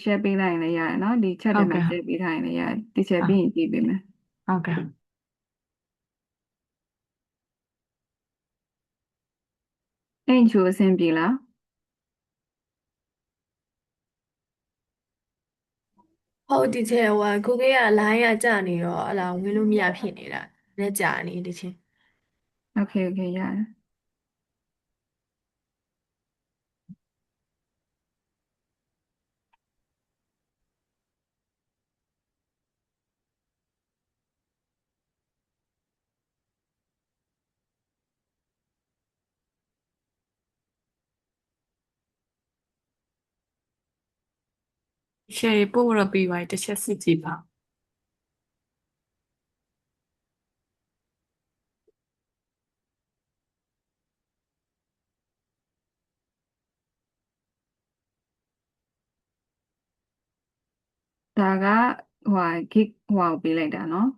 share ပေးလိုက်ရင်လည်းရတယ်နော်ဒီ chat ထဲမှာ ဟုတ်ကဲ့ share ပေးထားရင်လည်းရတယ်ဒီ share ဟုတ်ပြီးရင်ကြည့်ပေးမယ်ဟုတ်ကဲ့အဲ့ချိုအဆင်ပြေလားဟုတ်ဒီချေဟိုကိုကေကလိုင်းကကြာနေတော့အလားဝင်လို့မရဖြစ်နေတာလက်ကြာနေဒီချင်းโอเคရတယ်ရှယ်ပို့တော့ပြီးပါတစ်ချက်စစ်ကြည့်ပါဒါကဟိုဟာ gig ဟိုဟာကိုပေးလိုက်တာနော်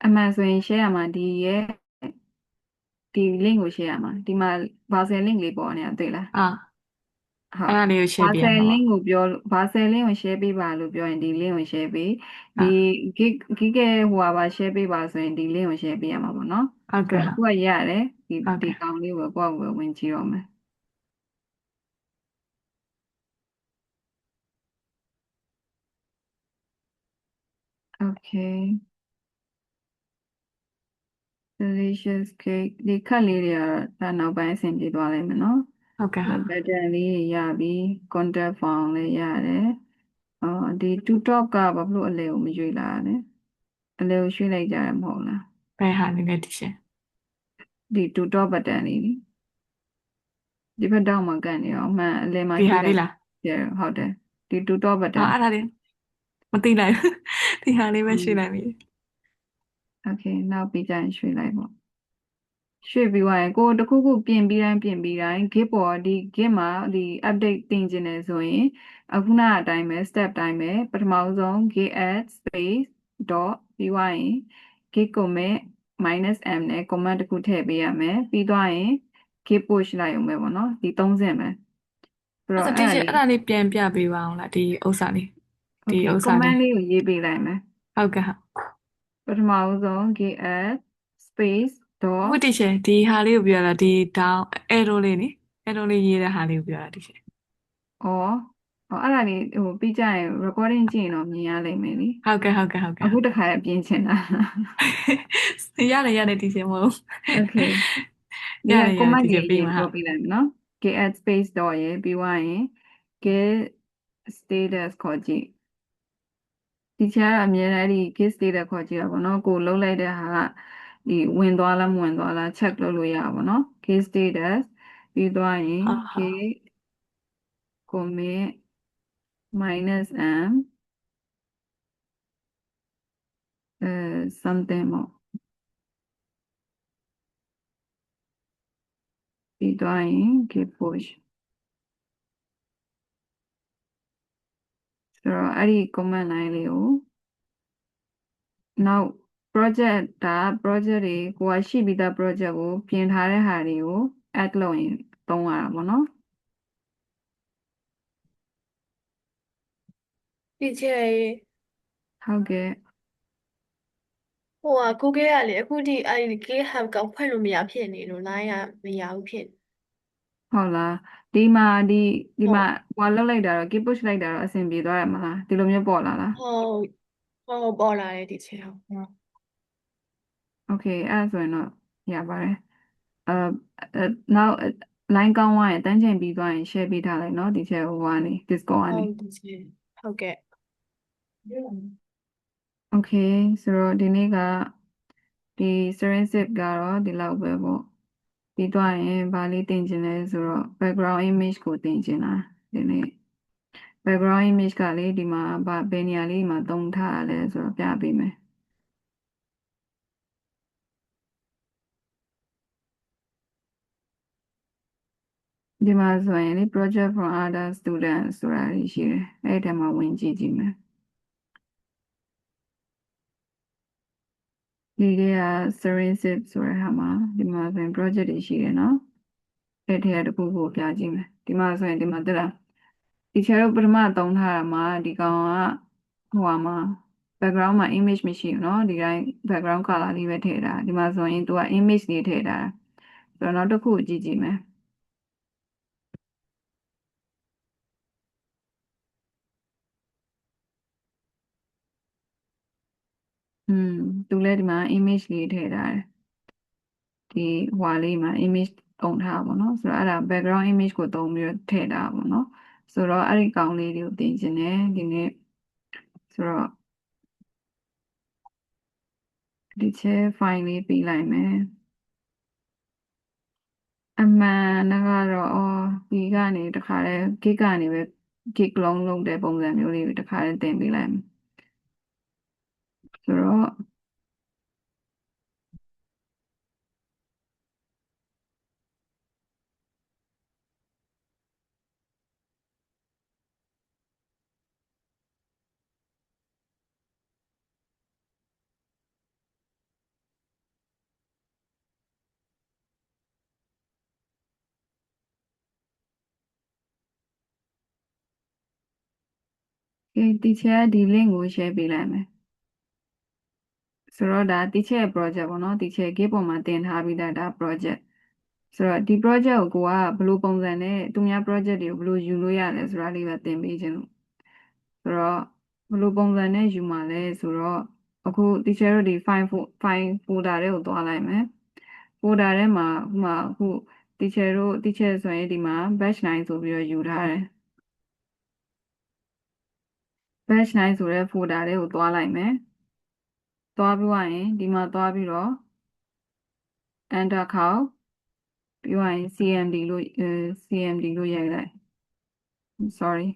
အမှန်ဆိုရင် share ရမှာဒီ link ကို share ရမှာဒီမှာ browser link လေးပေါ်နေတာတွေ့လားအာဟုတ်အဲ့ဒါလေးကိုရှယ်ပြရ browser မှာပေါ့ link ကိုပြောလို့ browser link ကို share ပေးပါလို့ပြောရင်ဒီ link ကို share ပေးဒီ အာ gig ရဲ့ဟိုဟာပါ share ပေးပါဆိုရင်ဒီ link ကို share ပေးရမှာပေါ့နော်ဟုတ်ကဲ့အခုကရတယ်ဒီဟုတ်ကဲ့ကောင်လေးကိုကိုယ့်ကိုယ်ဝင်ကြည့်တော့မယ် okay delicious cake ဒီခက်လေးတွေကတော့ဒါနောက်ပိုင်းအဆင်ပြေသွားလိမ့်မယ်နော်ဟုတ်ကဲ့ဟုတ် pattern လေးတွေရပြီ contact form လည်းရတယ်ဒီ two top ကဘာလို့အလဲကိုမရွေးလာရလဲအလဲကိုရွှေ့လိုက်ကြရမဟုတ်လားဘယ်ဟာနေလဲဒီရှင်ဒီ two top button လေးဒီဘက်တောက်မှာကန်နေအောင်အမှန်အလဲမှာဒီရွှေ့လိုက်ဟာလေးလားကြရဟုတ်တယ်ဒီ two top ဟာ button အဲ့ဒါလေးမသိနိုင်ဘူးဒီဟာလေးပဲရှင်းလိုက်ပြီ okay နောက်ပြီးကြရင်ရွှေ့လိုက်ပေါ့ရွှေ့ပြီးသွားရင်ကိုတခုခုပြင်ပြီးတိုင်း git ပေါ်ဒီ git မှာဒီ update တင်ကျင်တယ်ဆိုရင်အခုနကအတိုင်းပဲ step တိုင်းပဲပထမဆုံး git add space dot ပြီးသွားရင် git commit -m နဲ့ command တစ်ခုထည့်ပေးရမယ်ပြီးသွားရင် git push လိုက်အောင်ပဲပေါ့နော်ဒီ3ဆင့်ပဲဆိုအဲ့တော့ဒါဒီရှင်အဲ့ဒါလေးပြန်ပြပေးပါအောင်လားဒီဥစ္စာလေးဒီ okay ဥစ္စာလေး command လေးကိုရေးပေးလိုက်မယ်ဟုတ်ကဲ့ဟုတ်ပထမဆုံး git add space ဝ dot တ်တီရှင်ဒီဟာလေးကိုပြောတာဒီ down arrow လေးနိ arrow လေးရေးတဲ့ဟာလေးကိုပြောတာဒီရှင်ဩအဲ့ဒါလေးဟိုပြီးကြရင် recording ကြည့်ရင်တော့မြင်ရလိမ့်မယ်လीဟုတ်ကဲ့အခုတခါပြင်ချင်တာရတယ်ဒီရှင်မဟုတ် okay ဒီက ရတယ် command ဒီတွေရှင်ပြီးမှာဟုတ်ရေးပြောပြလိုက်မယ်နော် git add space dot ရေပြီးသွားရင် git status ခေါ်ကြည့်ဒီချာကအမြဲတမ်းဒီ git status ခေါ်ကြည့်တာပေါ့နော်ကိုလုံးလိုက်တဲ့ဟာကဒီဝင်သွားလားမဝင်သွားလား check လုပ်လို့ရပါဘောနော် git status ပြီးသွားရင် ဟာ git commit -m something ပေါ့ပြီးသွားရင် git push ဆိုတော့အဲ့ဒီ command line လေးကိုနောက် project ဒါ project တွေကိုကရှိပြီးသား project ကိုပြင်ထားတဲ့ဟာတွေကို add လုပ်ရင်သုံးရတာပေါ့နော် တီချယ်ရေ ဟုတ်ကဲ့ ဟိုကကိုကေကလေအခုထိအဲ့ဒီ GitHub ကဖွင့်လို့မရဖြစ်နေလို့ line ကမရဘူးဖြစ်နေ ဟုတ်လားဒီမှာဒီဟုမှာ တ် ဟိုလောက်လိုက်တာတော့ keep push လိုက်တာတော့အဆင်ပြေသွားတယ်မလားဒီလိုမျိုးပေါ်လာလား ဟုတ်ဟုတ်ပေါ်လာတယ်တီချယ်ဟုတ် โอเคအဲ့ဒါဆိုရင်တော့ရပါတယ်အဲနောက် line ကောင်းသွားရင်တန်းချိန်ပြီးသွားရင် share ပေးထားလိုက်เนาะဒီချက်ဟိုကနေ Discord ကနေ ဟုတ်တီချယ်ဟုတ်ကဲ့ โอเคဆိုတော့ဒီနေ့ကဒီ string zip ကတော့ဒီလောက်ပဲပေါ့ပြီးသွားရင်ဗာလေးတင်ချင်လဲဆိုတော့ background image ကိုတင်ချင်တာဒီနေ့ background image ကလေဒီမှာဗာဘယ်နေရာလေးမှာသုံးထားရလဲဆိုတော့ပြပေးမယ်ဒီမှာဆိုရင်လေ project from other students ဆိုတာရှိတယ်အဲ့ဒီထဲမှာဝင်ကြည့်ကြည့်မယ်ဒီက string zip ဆိုတဲ့ဟာမှာဒီမှာဆိုရင် project တွေရှိတယ်เนาะအဲ့ဒီထဲတစ်ခုခုပြကြည့်မယ်ဒီမှာဆိုရင်ဒီမှာတက်လာဒီချာတို့ပထမသုံးထားတာမှာဒီကောင်ကဟိုမှာ background မှာ image မရှိဘူးเนาะဒီတိုင်း background color လေးပဲထည့်တာဒီမှာဆိုရင်သူက image လေးထည့်တာဆိုတော့နောက်တစ်ခုကြည့်ကြည့်မယ်သူလည်းဒီမှာ image လေးထည့်ထားတယ်ဒီဟွာလေးမှာ image သုံးထားပါတော့ဆိုတော့အဲ့ဒါ background image ကိုသုံးပြီးတော့ထည့်ထားပါတော့ဆိုတော့အဲ့ဒီကောင်လေးတွေကိုတင်ခြင်းတယ်ဒီနေ့ဆိုတော့ဒီချဲ file လေးပေးလိုက်မယ်အမှန်ကတော့ဒီကနေတခါလဲ gig ကနေပဲ gig လုံးလုံးတဲ့ပုံစံမျိုးလေးတခါလဲတင်ပေးလိုက်မယ်ဆိုတော့ဒီချဲဒီ link ကို share ပေးလိုက်မယ်ဆိုတော့ဒါတီချဲ project ပေါ့နော်တီချဲ git ပေါ်မှာတင်ထားပြီးသားဒါ project ဆိုတော့ဒီ project ကိုကိုကဘယ်လိုပုံစံနဲ့သူများ project တွေကိုဘယ်လိုယူလို့ရလဲဆိုတာလေးပဲသင်ပေးခြင်းလို့ဆိုတော့ဘယ်လိုပုံစံနဲ့ယူမှာလဲဆိုတော့အခုတီချဲတို့ဒီ file folder တွေကိုသွားလိုက်မယ် folder ထဲမှာဥမာအခုတီချဲဆိုရင်ဒီမှာ batch 9ဆိုပြီးတော့ယူထားတယ် batch 9ဆိုတဲ့ folder တွေကိုသွားလိုက်မယ်သွားပြီးရင်ဒီမှာသွားပြီးတော့ enter ခေါက်ပြီးရင် cmd လို့ရိုက်လိုက် sorry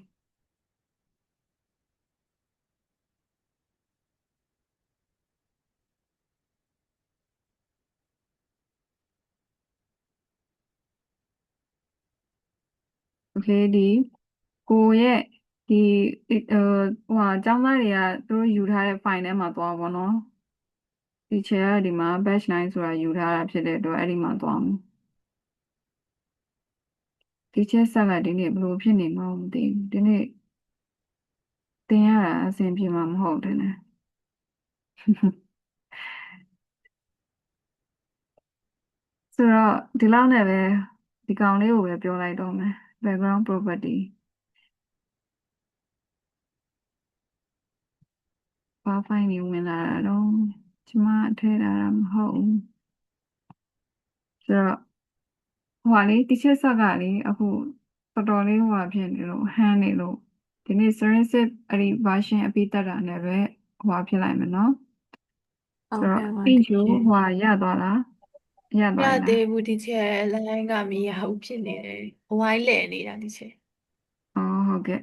โอเคဒီကိုရဲ့ဒီဟိုဟာကျောင်းသားတွေကသူတို့ယူထားတဲ့ file ထဲမှာသွားပါတော့ဒီချေကဒီမှာ batch 9ဆိုတာယူထားတာဖြစ်တဲ့အတွက်အဲ့ဒီမှာသွားမယ်ဒီချက်ဆက်ကဒီနေ့ဘယ်လိုဖြစ်နေမှမသိဘူးဒီနေ့သင်ရတာအဆင်ပြေမှာမဟုတ်တယ်နဲ့ဆိုတော့ဒီလောက်နဲ့ပဲဒီကောင်လေးကိုပဲပြောလိုက်တော့မယ် background property ဘာ file တွေဝင်လာတာတော့ကျမထည့်တာမဟုတ်ဘူးဆိုတော့ဟိုလေဒီချက်ဆက်ကလေအခုတော်တော်လေးဟိုဖြစ်နေလို့ဟန်းနေလို့ဒီနေ့ Serenity အဲ့ဒီ version အပြီးတက်တာနဲ့ပဲဟိုဖြစ်လိုက်မယ်နော်ဟုတ်ဆိုတော့ကဲ့ပါ page တီကိုချယ် ဟိုရသွားလားရ မ သွား ရ ပြီလား သေးဘူးတီချယ် line ကမရဘူးဖြစ်နေတယ်အဝိုင်းလဲနေတာတီချယ် ဟုတ်ကဲ့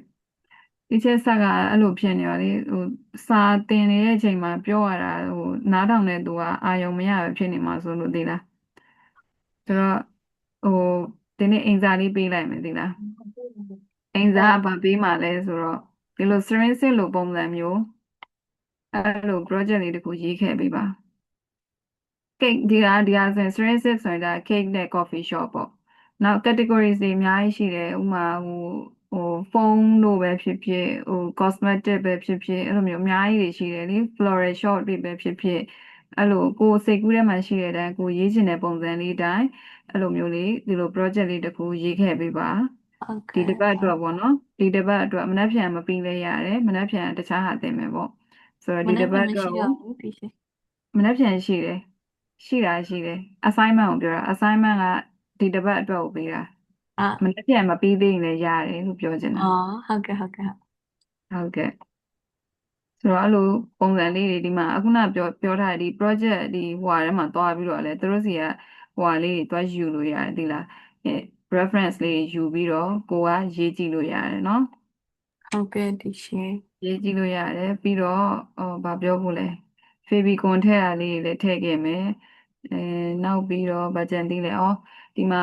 ဒီချက်ဆက်ကအဲ့လိုဖြစ်နေပါလေဟိုစာတင်နေတဲ့အချိန်မှာပြောရတာဟိုနားထောင်တဲ့သူကအာယုံမရပဲဖြစ်နေမှာဆိုလို့သိလားဆိုတော့ဟိုဒီနေ့အိမ်စာလေးပေးလိုက်မယ်သိလားအိမ်စာကဘာပေးမှာလဲဆိုတော့ ဒီလို syringe လိုပုံစံမျိုးအဲ့လို project လေးတစ်ခုရေးခဲ့ပေးပါ cake ဒီဟာဆိုရင် syringe ဆိုရင်ဒါ cake နဲ့ coffee shop ပေါ့နောက် categories တွေအများကြီးရှိတယ်ဥပမာဖုန်းတို့ပဲဖြစ်ဖြစ်cosmetic ပဲဖြစ်ဖြစ်အဲ့လိုမျိုးအများကြီးတွေရှိတယ်လေ floral shop တွေပဲဖြစ်ဖြစ်အဲ့လိုကိုယ်စိတ်ကူးထဲမှာရှိတဲ့အတိုင်းကိုရေးချင်တဲ့ပုံစံလေးတိုင်းအဲ့လိုမျိုးလေးဒီလို project လေးတစ်ခုရေးခဲ့ပေးပါ ဟုတ်ကဲ့ ဒီတစ်ပတ်အတွက်ပေါ့နော်ဒီတစ်ပတ်အတွက်မနက်ဖြန်မပြီးလဲရတယ်မနက်ဖြန်တခြားဟာတင်မယ်ပေါ့ဆိုတော့ မ ဒီ နေ့ တစ် က ပတ် မ အတွက် ရှိ ကို တော့ဘူးတီရှယ် မနက်ဖြန်ရှိတယ်ရှိတယ် assignment ကိုပြောတာ assignment ကဒီတစ်ပတ်အတွက်ကိုပေးတာ အာ မနက်ဖြန်မပြီးသေးရင်လည်းရတယ်လို့ပြောချင်တာ အော်ဟုတ်ကဲ့ ဟုတ်ကဲ့ဆိုတော့အဲ့လိုပုံစံလေးတွေဒီမှာအခုနပြောထားတဲ့ဒီ project ဒီဟိုဟာထဲမှာတွားပြီးတော့လေသူတို့စီကဟိုဟာလေးတွေတွားယူလို့ရတယ်ဒီလား reference လေးတွေယူပြီးတော့ကိုကရေးကြည့်လို့ရတယ်เนาะ ဟုတ်ကဲ့တီရှယ် ရေးကြည့်လို့ရတယ်ပြီးတော့ဘာပြောဖို့လဲ favicon ထည့်တာလေးတွေလည်းထည့်ခဲ့မယ်နောက်ပြီးတော့ဗာကြံသေးလဲဒီမှာ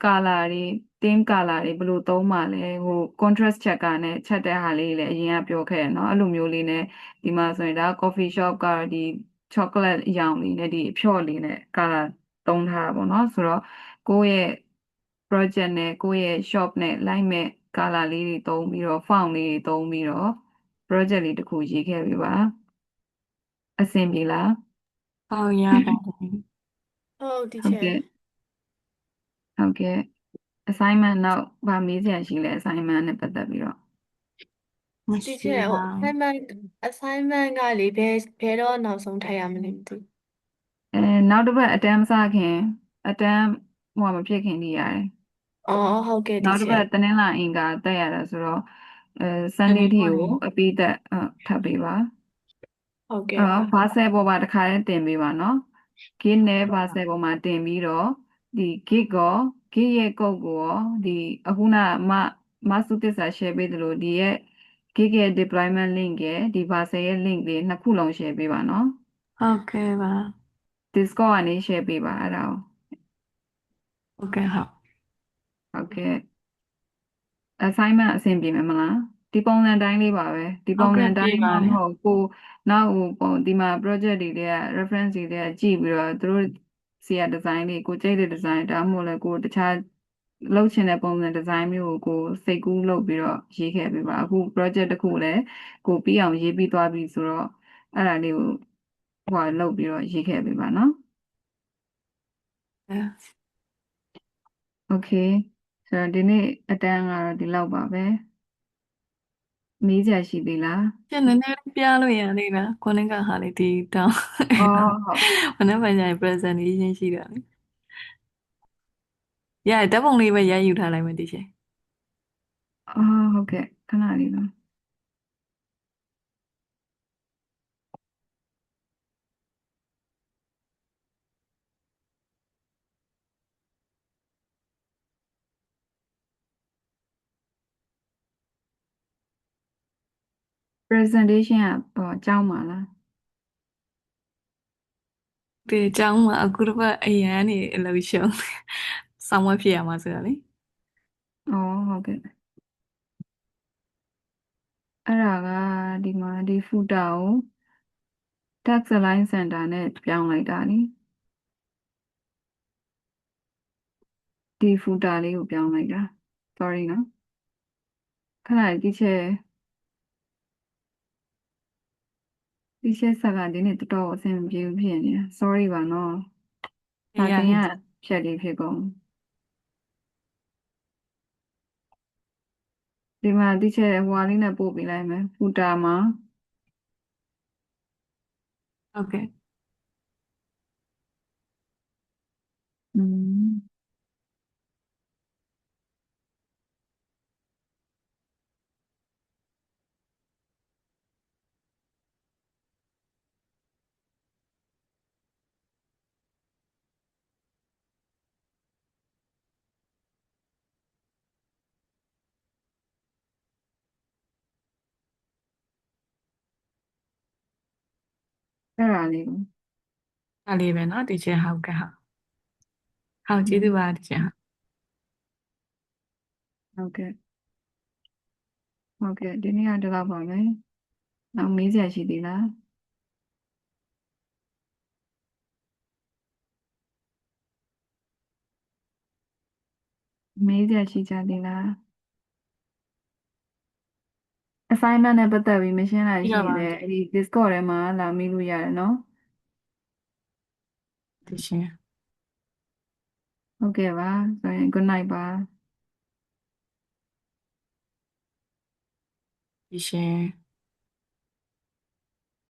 color တွေ theme color တွေဘယ်လိုသုံးမှလဲcontrast checker နဲ့ချက်တဲ့ဟာလေးတွေလည်းအရင်ကပြောခဲ့ရเนาะအဲ့လိုမျိုးလေးနဲ့ဒီမှာဆိုရင်ဒါ coffee shop ကဒီ chocolate အရောင်လေးနဲ့ဒီအဖျော့လေးနဲ့ color သုံးထားတာပေါ့เนาะဆိုတော့ကိုယ့်ရဲ့ project နဲ့ကိုယ့်ရဲ့ shop နဲ့လိုက်မဲ့ color လေးတွေသုံးပြီးတော့ font လေးတွေသုံးပြီးတော့ project လေးတစ်ခုရေးခဲ့ပြီပါအဆင်ပြေလား ဟုတ်ရပါတယ် ဟုတ်တီ ဟုတ် ချာ ကဲ့ assignment နောက်ဗာမေးစရာရှိလဲ assignment နဲ့ပတ်သက်ပြီးတော့ မ တီ ရှိ ချာ ပါ assignment ကလေဘယ်တော့နောက်ဆုံးထပ်ရမလဲမသိ နောက်တစ်ပတ်အတန်းမစခင်အတန်းမဖြစ်ခင်နေရတယ် အော်ဟုတ်ကဲ့တီ နောက်တစ် ချာ ပတ်တနင်္လာအင်္ဂါတက်ရတာဆိုတော့တ Sunday နေ့ ထိ ပေါ့ ကို လေ အပြီးသက်ထပ်ပေးပါ ဟုတ်ကဲ့ပါ ဘာဆယ်ပေါ်မှာတစ်ခါတည်းတင်ပေးပါနော် git နဲ့ဘာဆယ်ပေါ်မှာတင်ပြီးတော့ဒီ git ရော git ရဲ့ code ကိုရောဒီအခုနမစုသစ္စာ share ပေးသလိုဒီရဲ့ git ရဲ့ deployment link ရဲ့ဒီဘာဆယ်ရဲ့ link လေးနှစ်ခုလုံး share ပေးပါနော် ဟုတ်ကဲ့ပါ Discord ကနေ share ပေးပါအဲ့ဒါကို ဟုတ်ကဲ့ဟုတ် ဟုတ်ကဲ့ assignment အဆင်ပြေမယ်မလားဒီပုံစံတိုင်းလေးပါပဲဒီ ဟုတ် ပုံ ကဲ့ စံတို ပြေ င်း ပါ မှ တ မ ယ် ဟုတ်ကိုနောက်ဒီမှာ project တွေတဲ့ reference တွေတဲ့ကြည့်ပြီးတော့သူတို့ဆီက design လေးကိုကြိုက်တဲ့ design ဒါမှမဟုတ်လည်းကိုတခြားလုပ်ချင်တဲ့ပုံစံ design မျိုးကိုစိတ်ကူးလုပ်ပြီးတော့ရေးခဲ့ပေးပါအခု project တစ်ခုလည်းကိုပြီးအောင်ရေးပြီးသွားပြီဆိုတော့အဲ့ဒါလေးကိုလုပ်ပြီးတော့ရေးခဲ့ပေးပါနော် Okay ဆိုတော့ဒီနေ့အတန်းကတော့ဒီလောက်ပါပဲမေးစရာရှိသေးလား ကျနည်းနည်းပြလို့ရသေးလားကိုနစ်ကဟာလေးဒီတောင်း ဟုတ် မနေ့ကညာ presentation ရှိတာလေရဓာတ်ပုံလေးပဲရိုက်ယူထားလိုက်မယ်တီရှယ် ဟုတ်ကဲ့ခဏလေးပါ presentation ကအကြောင်းပါလား ဒီအကြောင်းမှာအခုတစ်ပတ်အရန်နေအလုပ်ရှုံးဆောင်းဝဲဖြစ်ရမှာဆိုတာလေ ဟုတ်ကဲ့အဲ့ဒါကဒီမှာဒီ footer ကို tax align center နဲ့ပြောင်းလိုက်တာနိဒီ footer လေးကိုပြောင်းလိုက်တာ sorry နော်ခဏဒီချက်ဆက်ကဒီနေ့တော်တော်အဆင်မပြေဘူးဖြစ်နေတာ sorry ပါနော်ဒါတင်ရဖြတ်လေးဖြစ်ကုန်ဒီမှာဒီချက်ဟွာလေးနဲ့ပို့ပေးလိုက်မယ် footer မှာ ဟုတ်ကဲ့ อืม အဲ့ဒါလေးကို အဲ့လေးပဲเนาะတီရှယ်ဟုတ်ကဲ့ဟုတ်ကျေးဇူးပါတီရှယ် ဟုတ်ကဲ့ ဟုတ်ကဲ့ဒီနေ့ကဒီလောက်ပါပဲနောက်မေးစရာရှိသေးလားမေးစရာရှိကြသေးလား assignment နဲ့ပတ်သက်ပြီးမရှင်းနိုင် ပြီး ရှိ တော့ ရင် ပါ လည်းအဲ့ဒီ Discord ထဲမှာလာမေးလို့ရတယ်နော် ဒီရှင် ဟုတ်ကဲ့ပါဆိုရင် good night ပါ ဒီရှင်